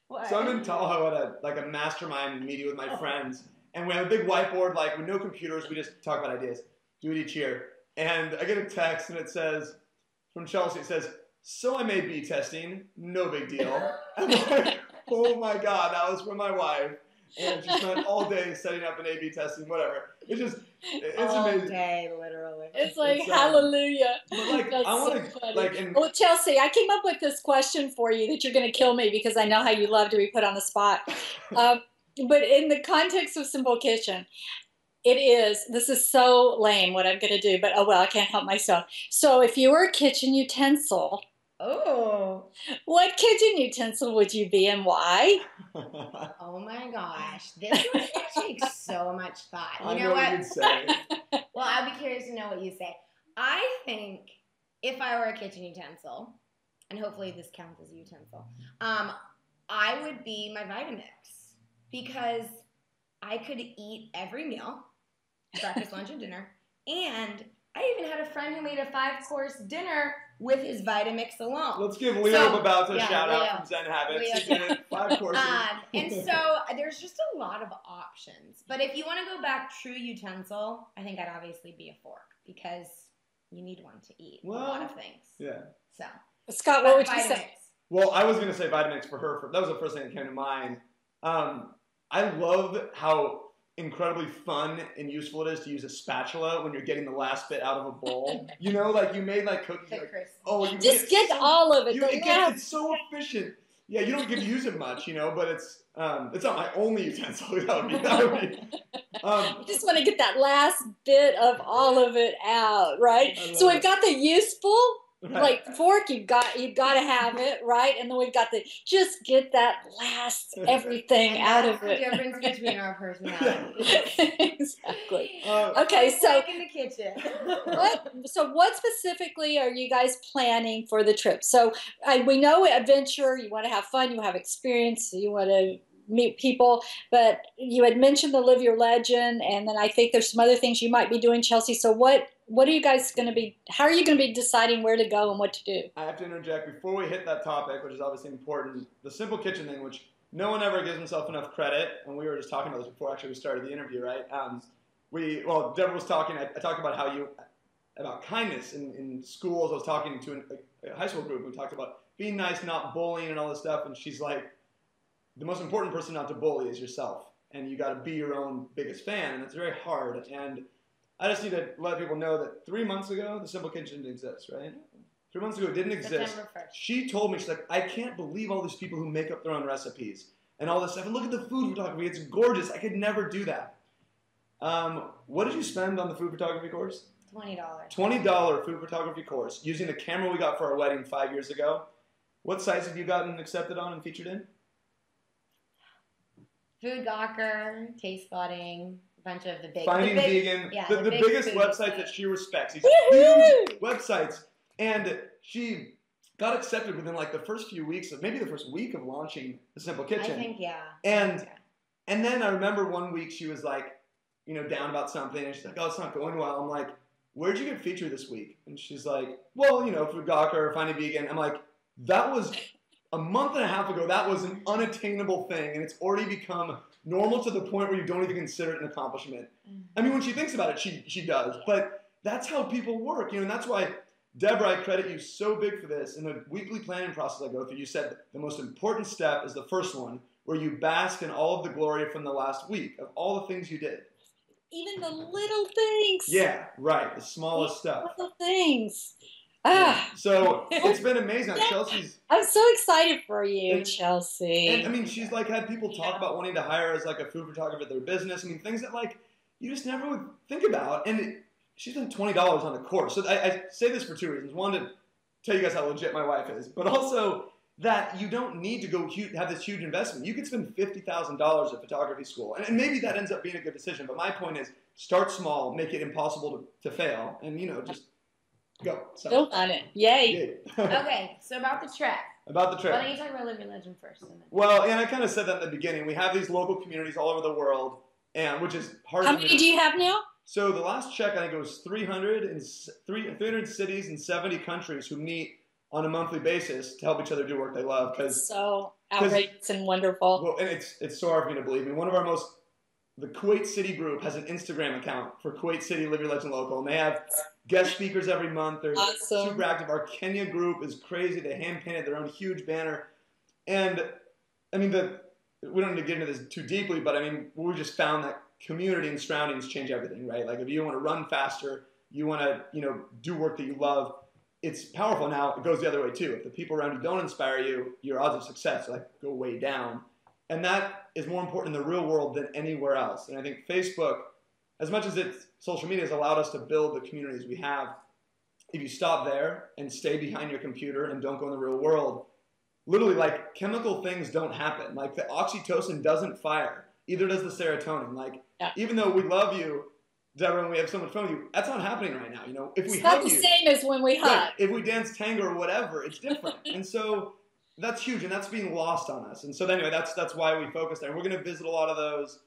What? So I'm in Tahoe at a mastermind meeting with my friends. And we have a big whiteboard, like with no computers. We just talk about ideas. Do it each year. And I get a text and it says, from Chelsea, it says, so I made B testing, no big deal. I'm like, oh my God, that was from my wife. And she spent all day setting up an A/B testing, whatever. It's just, It's all amazing. day, literally. It's like It's, hallelujah. But like, That's I want so to funny. like, and Well, Chelsea, I came up with this question for you that you're going to kill me because I know how you love to be put on the spot. But in the context of Simple Kitchen, this is so lame what I'm going to do, but oh well, I can't help myself. So if you were a kitchen utensil, Oh. what kitchen utensil would you be and why? Oh my gosh. This one takes so much thought. I You know what? you'd say. Well, I'd be curious to know what you say. I think if I were a kitchen utensil, and hopefully this counts as a utensil, I would be my Vitamix because I could eat every meal, breakfast, lunch, and dinner, and I even had a friend who made a 5-course dinner with his Vitamix alone. Let's give Leo Babauta a shout Leo. out from Zen Habits. Leo. He did it 5 courses. And so there's just a lot of options. But if you want to go back true utensil, I think I'd obviously be a fork because you need one to eat a lot of things. Yeah. So Scott, what would you say? Well, I was going to say Vitamix for her. That was the first thing that came to mind. I love how incredibly fun and useful it is to use a spatula when you're getting the last bit out of a bowl. You know, like you made like cookies. Like, oh, you just get all of it. It's so efficient. Yeah, you don't get to use it much, you know, but it's not my only utensil. That would be. You just want to get that last bit of all of it out, right? So we've got the useful. Right. Like fork, you've got to have it, right? And then we've got the just get that last everything out of it. That's the difference between our personalities. Exactly. Okay, so in the kitchen. what specifically are you guys planning for the trip? So we know adventure. You want to have fun. You have experience. You want to meet people, but you had mentioned the Live Your Legend, and then I think there's some other things you might be doing, Chelsea. So what are you guys going to be, how are you going to be deciding where to go and what to do? I have to interject before we hit that topic, which is obviously important, the Simple Kitchen thing, which no one ever gives himself enough credit, and we were just talking about this before actually we started the interview, right? Deborah was talking, I talked about about kindness in schools. I was talking to a high school group, we talked about being nice, not bullying and all this stuff, and she's like, the most important person not to bully is yourself, and you got to be your own biggest fan, and it's very hard. And I just need to let people know that 3 months ago, the Simple Kitchen didn't exist, right? 3 months ago, it didn't exist. She told me, she's like, I can't believe all these people who make up their own recipes and all this stuff. And look at the food photography; it's gorgeous. I could never do that. What did you spend on the food photography course? $20. $20 food photography course using the camera we got for our wedding 5 years ago. What sites have you gotten accepted on and featured in? Food Gawker, Taste Spotting, a bunch of the big... Finding Vegan, yeah, the biggest websites that she respects. These huge websites. And she got accepted within like the first few weeks, maybe the first week of launching the Simple Kitchen. I think, yeah. And then I remember one week she was like, down about something, and she's like, oh, it's not going well. I'm like, where'd you get featured this week? And she's like, well, Food Gawker, Finding Vegan. I'm like, that was... a month and a half ago, that was an unattainable thing, and it's already become normal to the point where you don't even consider it an accomplishment. I mean, when she thinks about it, she does, but that's how people work, and that's why, Deborah, I credit you so big for this. In the weekly planning process I go through, you said the most important step is the first one, where you bask in all of the glory from the last week, of all the things you did. Even the little things. Yeah, right, the smallest stuff. Little things. So it's been amazing. I'm so excited for you, Chelsea. And I mean, she's like had people talk about wanting to hire as like a food photographer at their business. I mean, things that like you just never would think about. And she's spent $20 on a course. So I say this for 2 reasons. One, to tell you guys how legit my wife is, but also that you don't need to go have this huge investment. You could spend $50,000 at photography school, and maybe that ends up being a good decision. But my point is, start small, make it impossible to fail, and just. Go. Build on it. Yay. Okay, so about the trip. About the trip. Why don't you talk about Live Your Legend first? Well, and I kind of said that in the beginning. We have these local communities all over the world, and which is hard. How many do you have now? So the last check, I think it was 300 cities and 70 countries who meet on a monthly basis to help each other do work they love. So outrageous and wonderful. Well, and it's so hard for me to believe. One of our the Kuwait City group has an Instagram account for Kuwait City Live Your Legend Local, and they have guest speakers every month. They're super active. Our Kenya group is crazy. They hand-painted their own huge banner. And, I mean, we don't need to get into this too deeply, but, I mean, we just found that community and surroundings change everything, right? Like if you want to run faster, you want to, do work that you love, it's powerful. Now, it goes the other way too. If the people around you don't inspire you, your odds of success go way down. And that is more important in the real world than anywhere else. And I think Facebook, as much as social media has allowed us to build the communities we have, if you stop there and stay behind your computer and don't go in the real world, literally chemical things don't happen. Like the oxytocin doesn't fire. Either does the serotonin. Even though we love you, Deborah, and we have so much fun with you, that's not happening right now. If we it's not hug the you, same as when we hug. right, if we dance tango or whatever, it's different. And so that's huge, and that's being lost on us. And so anyway, that's why we focus there. We're going to visit a lot of those.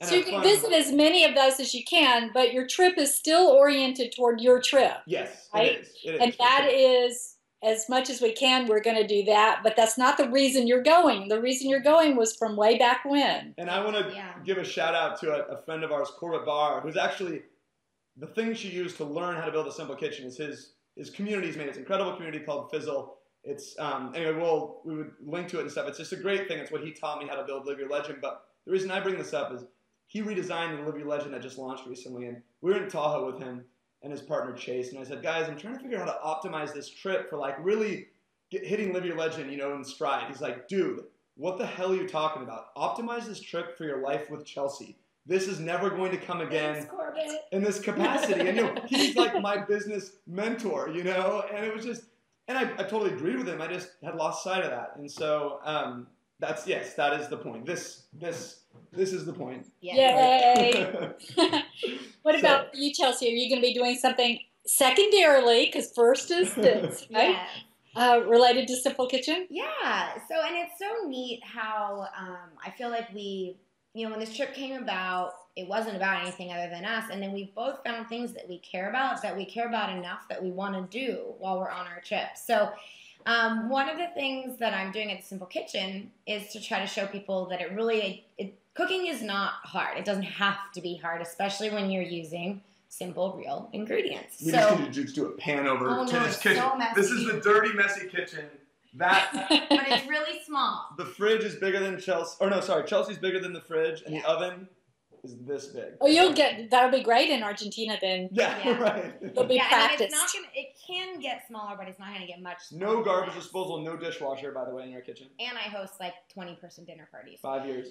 And so you can visit as many of those as you can, but your trip is still oriented toward your trip. Yes, right? It is. And that is, as much as we can, we're going to do that. But that's not the reason you're going. The reason you're going was from way back when. And I want to give a shout out to a friend of ours, Corbett Barr, who's actually, the thing she used to learn how to build a simple kitchen is his community's made. It's an incredible community called Fizzle. It's, anyway, we would link to it and stuff. It's just a great thing. It's what he taught me how to build Live Your Legend. But the reason I bring this up is he redesigned the Live Your Legend that just launched recently. And we were in Tahoe with him and his partner Chase. And I said, guys, I'm trying to figure out how to optimize this trip for really hitting Live Your Legend, in stride. He's like, dude, what the hell are you talking about? Optimize this trip for your life with Chelsea. This is never going to come again in this capacity. And he's like my business mentor, and it was just, and I totally agreed with him. I just had lost sight of that. And so that is the point. This is the point. Yay! What about you, Chelsea? Are you going to be doing something secondarily? Because first is this, right? Related to Simple Kitchen? Yeah. So, and it's so neat how I feel like we, when this trip came about, it wasn't about anything other than us. And then we both found things that we care about enough that we want to do while we're on our trip. So one of the things that I'm doing at the Simple Kitchen is to try to show people that cooking is not hard. It doesn't have to be hard, especially when you're using simple, real ingredients. We just need to do a pan over to this kitchen. So messy. This is the dirty, messy kitchen. But it's really small. The fridge is bigger than Chelsea. Or no, sorry, Chelsea's bigger than the fridge, and the oven is this big. Oh, that'll be great in Argentina then. Yeah. Right. It'll be practiced. And it can get smaller, but it's not going to get much smaller. No garbage disposal, no dishwasher, by the way, in our kitchen. And I host 20-person dinner parties. 5 years.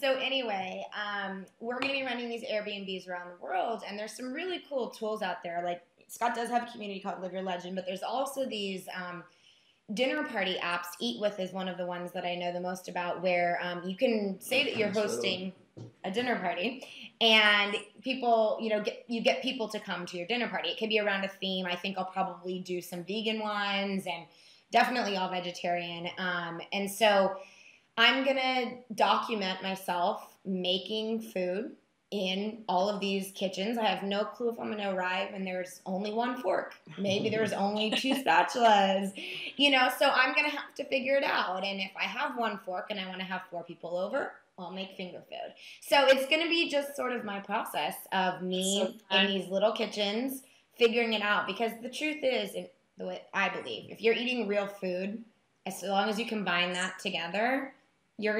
So anyway, we're going to be running these Airbnbs around the world, and there's some really cool tools out there. Like Scott does have a community called Live Your Legend, but there's also these dinner party apps. Eat With is one of the ones that I know the most about, where you can say that you're hosting a dinner party, and people, you get people to come to your dinner party. It could be around a theme. I think I'll probably do some vegan ones and definitely all vegetarian. And so I'm gonna document myself making food in all of these kitchens. I have no clue if I'm going to arrive and there's only one fork. Maybe there's only 2 spatulas, so I'm going to have to figure it out. And if I have 1 fork and I want to have 4 people over, I'll make finger food. So it's going to be just sort of my process of me in these little kitchens figuring it out. Because the truth is, the way I believe, if you're eating real food, as long as you combine that together, you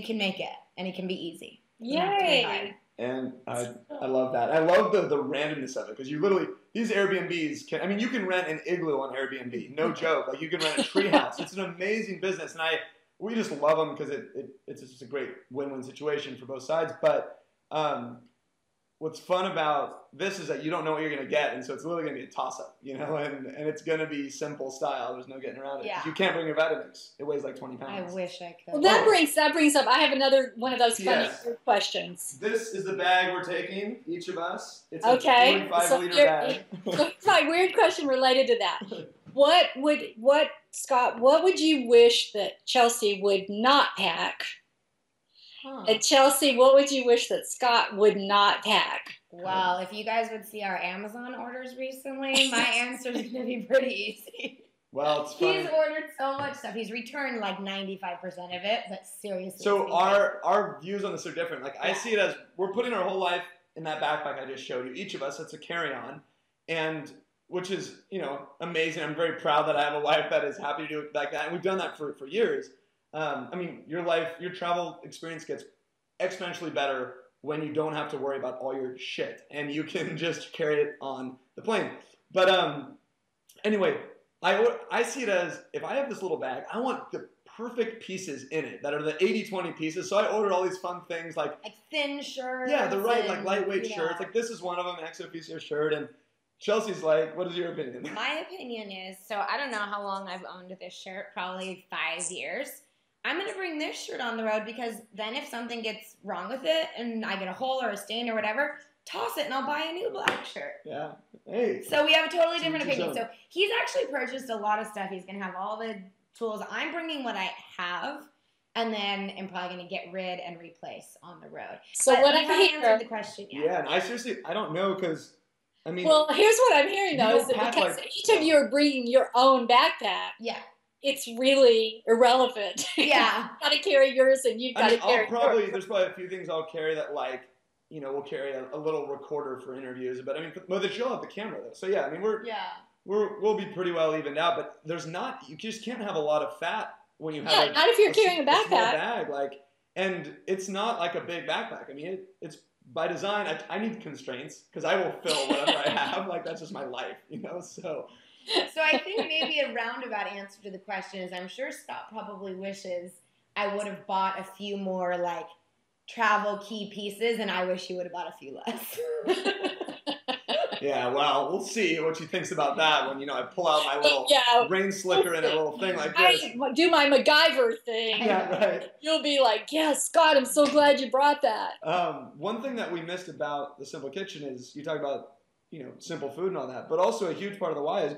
can make it, and it can be easy. Yay! And I love that. I love the randomness of it, because you literally, these Airbnbs you can rent an igloo on Airbnb. No joke. You can rent a treehouse. It's an amazing business, and we just love them because it's just a great win-win situation for both sides. But what's fun about this is that you don't know what you're going to get, and so it's literally going to be a toss-up, and it's going to be simple style. There's no getting around it. Yeah. You can't bring your Vitamix. It weighs 20 pounds. I wish I could. Well, that brings up, I have another one of those funny questions. This is the bag we're taking, each of us. It's a 45-liter bag. My weird question related to that. Scott, what would you wish that Chelsea would not pack? And Chelsea, what would you wish that Scott would not pack? Well, if you guys would see our Amazon orders recently, my answer is going to be pretty easy. Well, it's funny. He's ordered so much stuff. He's returned 95% of it, but seriously. So our views on this are different. I see it as we're putting our whole life in that backpack I just showed you. Each of us, it's a carry-on, and which is, amazing. I'm very proud that I have a wife that is happy to do it like that, and we've done that for years. Your travel experience gets exponentially better when you don't have to worry about all your shit and you can just carry it on the plane. But anyway, I see it as, if I have this little bag, I want the perfect pieces in it that are the 80-20 pieces. So I ordered all these fun things like thin shirts. Yeah, the right, like lightweight shirts. Like this is one of them, an ex officio shirt. And Chelsea's like, what is your opinion? My opinion is, so I don't know how long I've owned this shirt, probably 5 years. I'm going to bring this shirt on the road because then if something gets wrong with it and I get a hole or a stain or whatever, toss it and I'll buy a new black shirt. Yeah. Hey. So we have a totally different opinion. So he's actually purchased a lot of stuff. He's going to have all the tools. I'm bringing what I have, and then I'm probably going to get rid and replace on the road. So but what I answered the question yet. Yeah, and I don't know because, I mean. Well, here's what I'm hearing though, is that because each of you are bringing your own backpack. Yeah. It's really irrelevant. Yeah. You've got to carry yours and you've got to carry yours. There's probably a few things I'll carry that like, we'll carry a little recorder for interviews. But I mean, the show have the camera though. So yeah, I mean, we'll be pretty well evened out. But you just can't have a lot of fat when you have not if you're carrying a backpack. Small bag, and it's not like a big backpack. I mean, it's by design. I need constraints because I will fill whatever I have. Like that's just my life, So. So I think maybe a roundabout answer to the question is I'm sure Scott probably wishes I would have bought a few more travel key pieces, and I wish he would have bought a few less. Yeah, well, we'll see what she thinks about that when, I pull out my little rain slicker and a little thing like this. I do my MacGyver thing. Yeah, right. You'll be like, yeah, Scott, I'm so glad you brought that. One thing that we missed about the Simple Kitchen is you talk about, simple food and all that, but also a huge part of the why is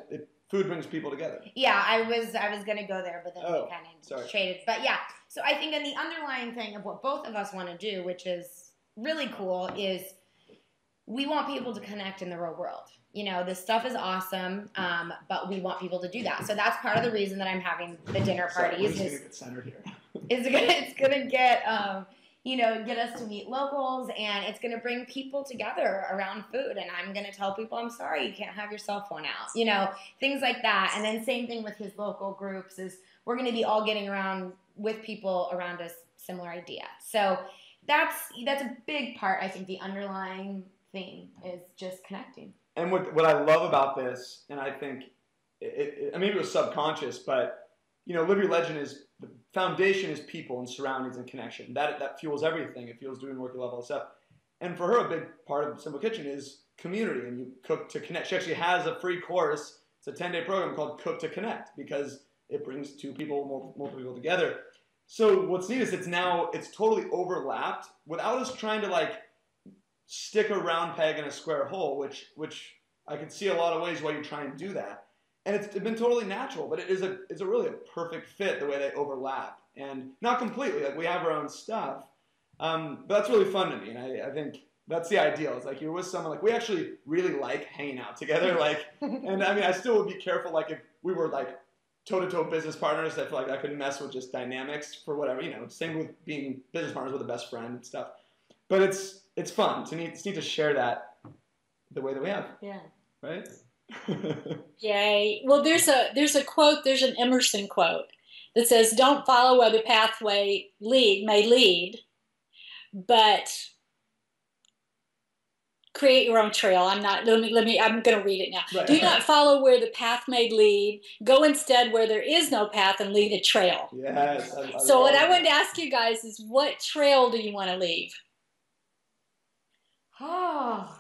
food brings people together. Yeah, I was going to go there, but then we kind of traded. But yeah, so I think in the underlying thing of what both of us want to do, which is really cool, is we want people to connect in the real world. This stuff is awesome, but we want people to do that. So that's part of the reason that I'm having the dinner parties. Sorry, get centered here. It's gonna get get us to meet locals, and it's gonna bring people together around food. And I'm gonna tell people, I'm sorry, you can't have your cell phone out. Things like that. And then same thing with his local groups is we're gonna be all getting around with people around a similar idea. So that's a big part. I think the underlying theme is just connecting. And what I love about this, and I think maybe it was subconscious, but Live Your Legend is the foundation is people and surroundings and connection. That fuels everything. It fuels doing worker level stuff. And for her, a big part of Simple Kitchen is community, and you cook to connect. She actually has a free course. It's a 10-day program called Cook to Connect because it brings two people, multiple people together. So what's neat is it's totally overlapped without us trying to stick a round peg in a square hole, which I could see a lot of ways why you try and do that. And it's been totally natural, but it's a really perfect fit the way they overlap. And not completely, we have our own stuff. But that's really fun to me, and I think that's the ideal. It's you're with someone, we actually really like hanging out together, and I mean, I still would be careful, if we were, toe-to-toe business partners, I feel like I couldn't mess with just dynamics for whatever, same with being business partners with a best friend and stuff. But it's fun. It's neat to share that the way that we have. Yeah. Right? Yay. Well, there's a quote, there's an Emerson quote that says, don't follow where the pathway may lead, but create your own trail. I'm going to read it now. Right. Do not follow where the path may lead. Go instead where there is no path and lead a trail. Yes. So what I wanted to ask you guys is, what trail do you want to leave? Oh,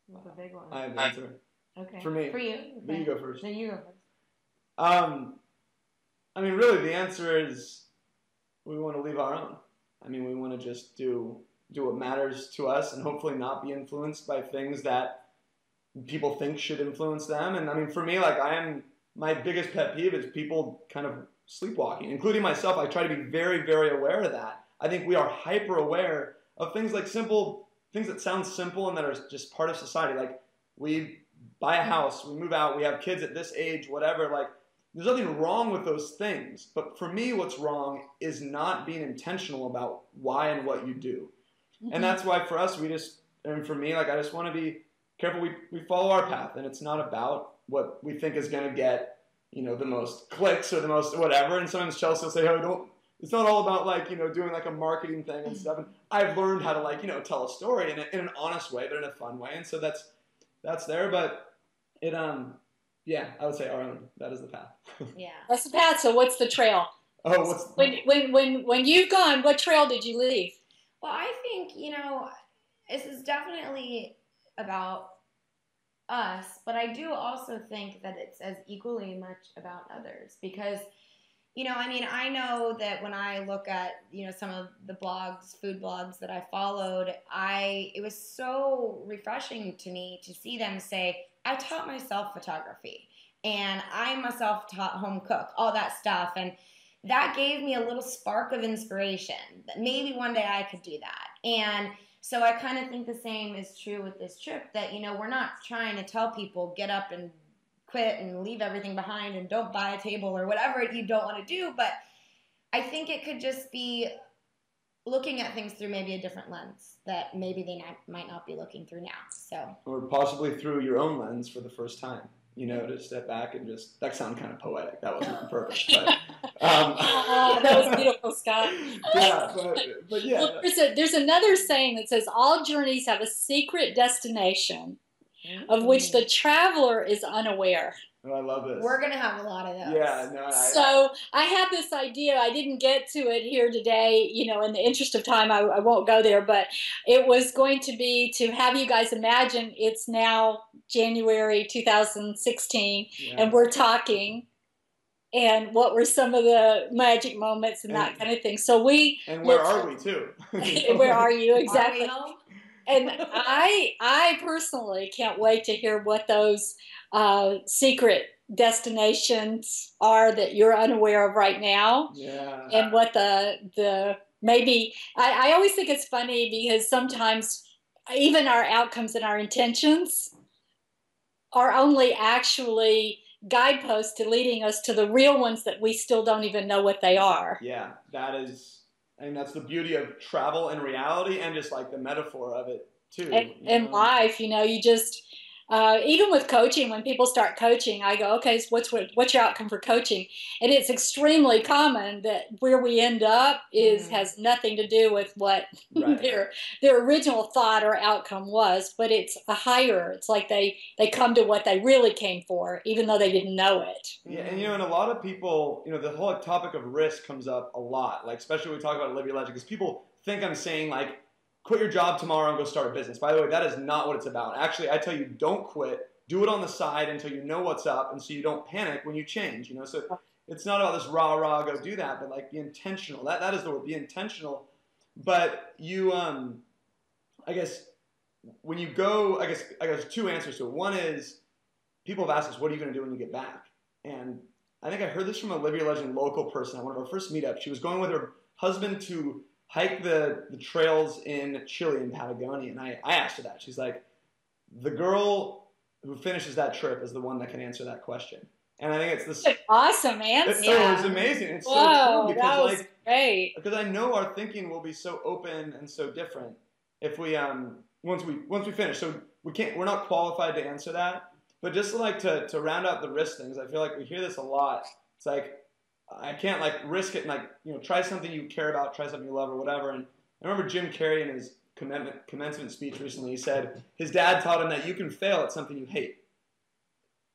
that's a big one. I have the answer. Okay. For me. For you. Okay. You go first. No, you go first. I mean, really, the answer is we want to leave our own. I mean, we want to just do what matters to us and hopefully not be influenced by things that people think should influence them. And I mean, for me, my biggest pet peeve is people kind of sleepwalking, including myself. I try to be very, very aware of that. I think we are hyper aware of things things that sound simple and that are just part of society. We buy a house, we move out, we have kids at this age, whatever. There's nothing wrong with those things. But for me, what's wrong is not being intentional about why and what you do. Mm-hmm. And that's why for us, and for me, I just want to be careful. We follow our path, and it's not about what we think is going to get, the most clicks or the most whatever. And sometimes Chelsea will say, oh, it's not all about like, doing like a marketing thing and stuff. And I've learned how to like, tell a story in an honest way, but in a fun way. And so that's there. But it, yeah, I would say our own. That is the path. Yeah. That's the path. So what's the trail? Oh, when you've gone, what trail did you leave? Well, I think, this is definitely about us, but I do also think that it's as equally much about others because, I know that when I look at, some of the blogs, food blogs that I followed, it was so refreshing to me to see them say, I taught myself photography and I myself taught home cook, all that stuff. And that gave me a little spark of inspiration that maybe one day I could do that. And so I kind of think the same is true with this trip, that, we're not trying to tell people get up and quit and leave everything behind and don't buy a table or whatever you don't want to do. But I think it could just be looking at things through maybe a different lens that maybe they might not be looking through now. So, or possibly through your own lens for the first time. To step back and just, that sounded kind of poetic. That wasn't on purpose. But, that was beautiful, Scott. Yeah, but yeah. Well, there's another saying that says, all journeys have a secret destination of which the traveler is unaware. Oh, I love this. We're going to have a lot of those. Yeah, no. So I had this idea. I didn't get to it here today. In the interest of time, I won't go there. But it was going to be to have you guys imagine it's now January 2016, and we're talking. And what were some of the magic moments and that kind of thing. So and where are we, too? Where are you, exactly. Are we home? And I personally can't wait to hear what those secret destinations are that you're unaware of right now. Yeah. And what the maybe, I always think it's funny because sometimes even our outcomes and our intentions are only actually guideposts to leading us to the real ones that we still don't even know what they are. Yeah, that's the beauty of travel and reality, and just like the metaphor of it too. And life, you just even with coaching, when people start coaching, I go, okay, so what's your outcome for coaching? And it's extremely common that where we end up has nothing to do with what their original thought or outcome was, but it's a higher. It's like they come to what they really came for, even though they didn't know it. Yeah, and and a lot of people, the whole topic of risk comes up a lot, like especially when we talk about Live Your Legend, because people think I'm saying like, quit your job tomorrow and go start a business. By the way, that is not what it's about. Actually, I tell you, don't quit. Do it on the side until you know what's up, and so you don't panic when you change. So it's not about this rah, go do that, but like be intentional. That is the word, be intentional. But you, I guess, when you go, I guess two answers to it. One is, people have asked us, what are you going to do when you get back? And I think I heard this from a Live Your Legend local person at one of our first meetups. She was going with her husband to hike the trails in Chile, in Patagonia, and I asked her that. She's like, the girl who finishes that trip is the one that can answer that question. And I think it's this awesome answer. It's amazing. It's so cool because that was great. Because I know our thinking will be so open and so different if we once we finish. So we're not qualified to answer that. But just like to round out the risk things, I feel like we hear this a lot. It's like, I can't like risk it and like, try something you care about, try something you love or whatever. And I remember Jim Carrey in his commencement speech recently, he said his dad taught him that you can fail at something you hate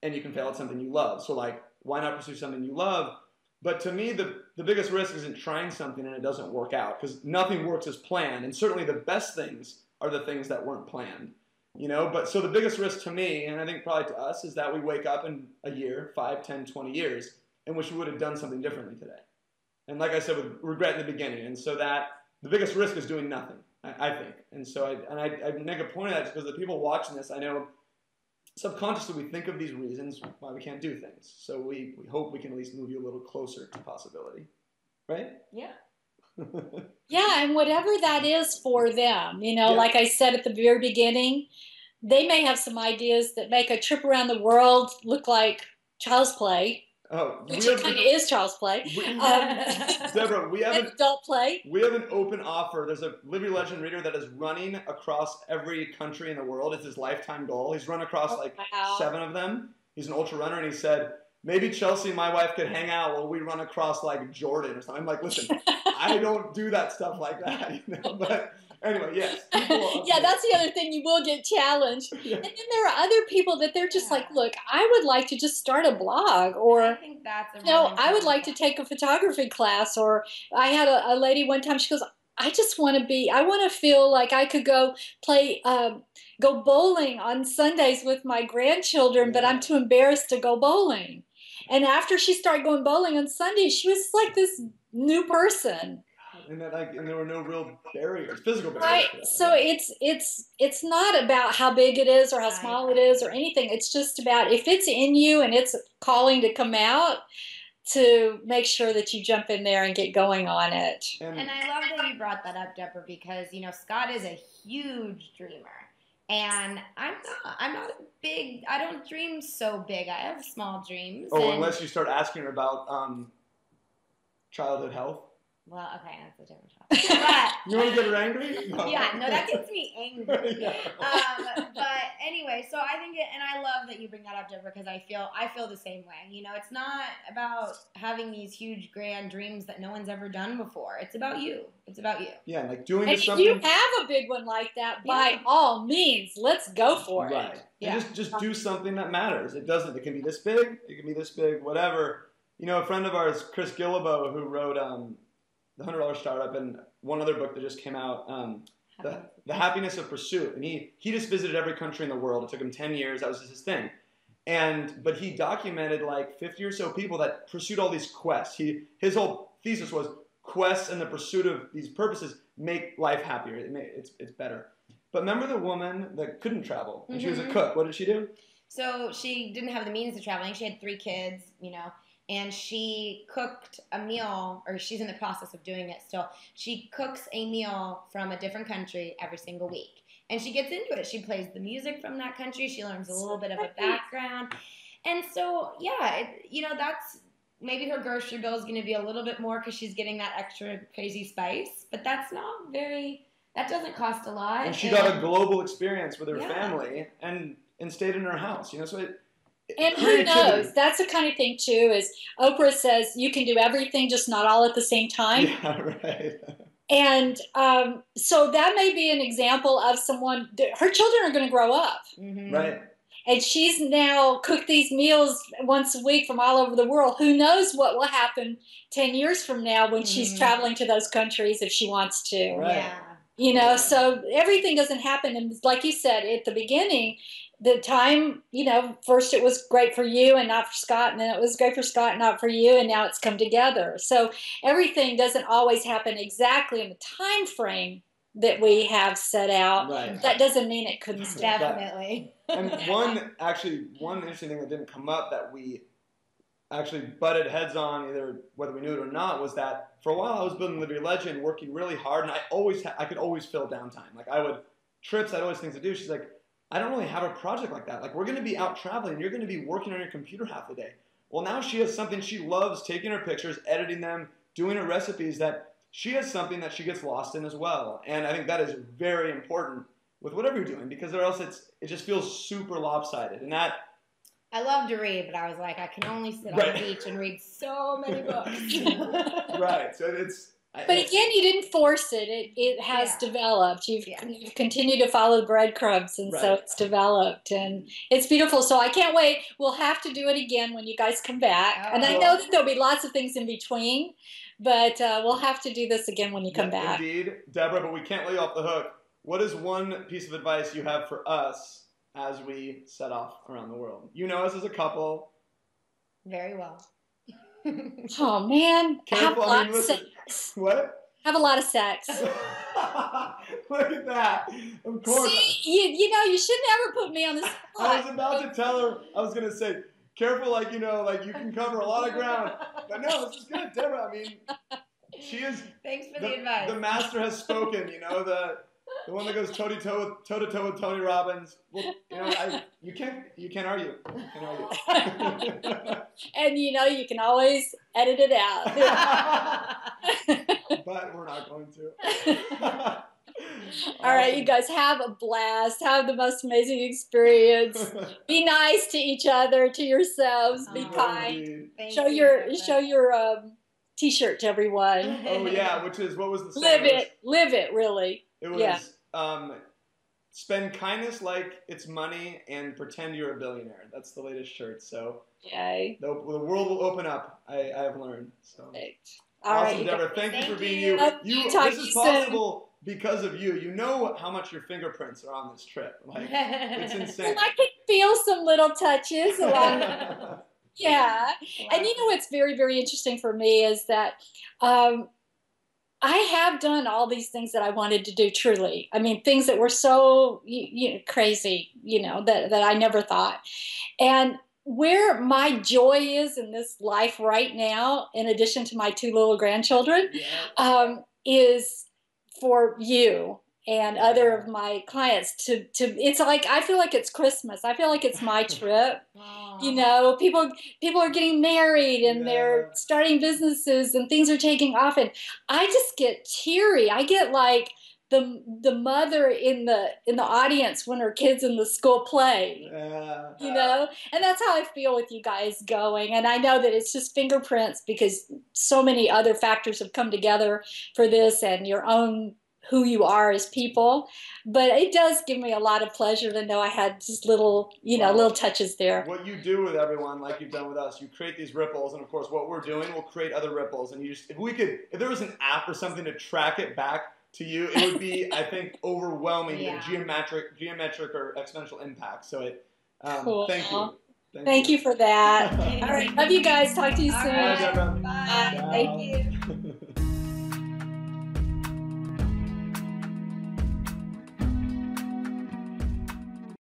and you can fail at something you love. So like, why not pursue something you love? But to me, the biggest risk isn't trying something and it doesn't work out, because nothing works as planned. And certainly the best things are the things that weren't planned. But so the biggest risk to me, and I think probably to us, is that we wake up in a year, 5, 10, 20 years, in which we would have done something differently today. And like I said, with regret in the beginning. And so that the biggest risk is doing nothing, I think. And so I make a point of that because the people watching this, I know subconsciously we think of these reasons why we can't do things. So we hope we can at least move you a little closer to possibility. Right? Yeah. Yeah, and whatever that is for them, like I said at the very beginning, they may have some ideas that make a trip around the world look like child's play. Oh, which it kind of is child's play. Deborah, we have an adult play. We have an open offer. There's a Live Your Legend reader that is running across every country in the world. It's his lifetime goal. He's run across 7 of them. He's an ultra runner, and he said, maybe Chelsea, my wife, could hang out while we run across like Jordan or something. I'm like, listen, I don't do that stuff like that, you know. But anyway, yes. Yeah, that's the other thing. You will get challenged. Yeah. And then there are other people that they're just like, look, I would like to just start a blog, or I think that's a I would like to take a photography class. Or I had a lady one time, she goes, I want to feel like I could go play, go bowling on Sundays with my grandchildren, but I'm too embarrassed to go bowling. And after she started going bowling on Sundays, she was like this new person. And there were no real barriers, physical barriers. Right. So it's not about how big it is or how small it is or anything. It's just about if it's in you and it's calling to come out, to make sure that you jump in there and get going on it. And I love that you brought that up, Deborah, because, you know, Scott is a huge dreamer. And I'm not big, I don't dream so big. I have small dreams. Oh, unless you start asking her about childhood health. Well, okay, that's a different topic. But you want to get her angry? No. Yeah, no, that gets me angry. Yeah. But anyway, so I think and I love that you bring that up, Deborah, because I feel the same way. You know, it's not about having these huge grand dreams that no one's ever done before. It's about you. It's about you. Yeah, like doing and something. If you have a big one like that, by all means, let's go for it. Right. Yeah. And just do something that matters. It can be this big, it can be this big, whatever. You know, a friend of ours, Chris Gillibo, who wrote The $100 Startup, and one other book that just came out, the Happiness of Pursuit. And he just visited every country in the world. It took him 10 years. That was just his thing. But he documented like 50 or so people that pursued all these quests. His whole thesis was quests and the pursuit of these purposes make life happier. It's better. But remember the woman that couldn't travel, and she was a cook. What did she do? So she didn't have the means of traveling. She had 3 kids, you know. And she cooked a meal, or she's in the process of doing it still. She cooks a meal from a different country every single week. And she gets into it. She plays the music from that country. She learns a little bit of a background. And so, yeah, that's maybe her grocery bill is going to be a little bit more because she's getting that extra crazy spice. But that doesn't cost a lot. And she got a global experience with her family and stayed in her house, you know, so and who knows? That's the kind of thing, too, is Oprah says you can do everything, just not all at the same time. Yeah, right. And so that may be an example of someone, her children are going to grow up. Mm-hmm. Right. And she's now cooked these meals once a week from all over the world. Who knows what will happen 10 years from now when she's traveling to those countries if she wants to. Right. Yeah. You know, so everything doesn't happen. And like you said at the beginning, the time, you know, first it was great for you and not for Scott, and then it was great for Scott and not for you, and now it's come together. So everything doesn't always happen exactly in the time frame that we have set out. Right. That doesn't mean it couldn't stay. Definitely. And one interesting thing that didn't come up that we actually butted heads on, either whether we knew it or not, was that for a while I was building Live Your Legend, working really hard, and I could always fill downtime. Like I would trips, I had always things to do. She's like, I don't really have a project like that. Like we're going to be out traveling, you're going to be working on your computer half the day. Well, now she has something she loves, taking her pictures, editing them, doing her recipes, that she has something that she gets lost in as well. And I think that is very important with whatever you're doing, because or else it just feels super lopsided. And that, I love to read, but I was like, I can only sit on the beach and read so many books. Right. So it's. But again, you didn't force it. It has developed. You've continued to follow breadcrumbs, and so it's developed, and it's beautiful. So I can't wait. We'll have to do it again when you guys come back. And I know that there'll be lots of things in between, but we'll have to do this again when you come back. Indeed, Deborah, but we can't lay you off the hook. What is one piece of advice you have for us as we set off around the world? You know us as a couple. Very well. Oh, man. Careful, Have a lot of sex. What? Have a lot of sex. Look at that. Of course. See, you know, you should never put me on the spot. I was about to tell her, I was going to say, careful, like, you know, like you can cover a lot of ground. But no, this is good, Deborah. I mean, she is. Thanks for the advice. The master has spoken, you know, the one that goes toe to toe with Tony Robbins. Well, you know, you can't argue. You can't argue. And you know, you can always edit it out. But we're not going to. All right, you guys have a blast. Have the most amazing experience. Be nice to each other, to yourselves. Be kind. Show your T-shirt to everyone. Oh yeah, which is what was the saying? Live it. Really. It was spend kindness like it's money and pretend you're a billionaire. That's the latest shirt. So okay, the world will open up. I have learned. So perfect. Awesome, Deborah. Thank you for being you. This is possible because of you. You know how much your fingerprints are on this trip. Like, it's insane. Well, I can feel some little touches along. Yeah. And you know what's very, very interesting for me is that I have done all these things that I wanted to do, truly. I mean, things that were so crazy, that I never thought. And where my joy is in this life right now, in addition to my 2 little grandchildren, is for you and other of my clients to it's like, I feel like it's Christmas. I feel like it's my trip. People are getting married and they're starting businesses and things are taking off, and I just get teary. I get like the mother in the audience when her kids in the school play, and that's how I feel with you guys going. And I know that it's just fingerprints because so many other factors have come together for this, and your own who you are as people. But it does give me a lot of pleasure to know I had just little, little touches there. What you do with everyone, like you've done with us, you create these ripples, and of course what we're doing will create other ripples. And if there was an app or something to track it back to you, it would be, I think, overwhelming the geometric or exponential impact. So cool. Thank you. Thank you for that. All right. Love you guys. Talk to you soon. Bye. Bye. Thank you.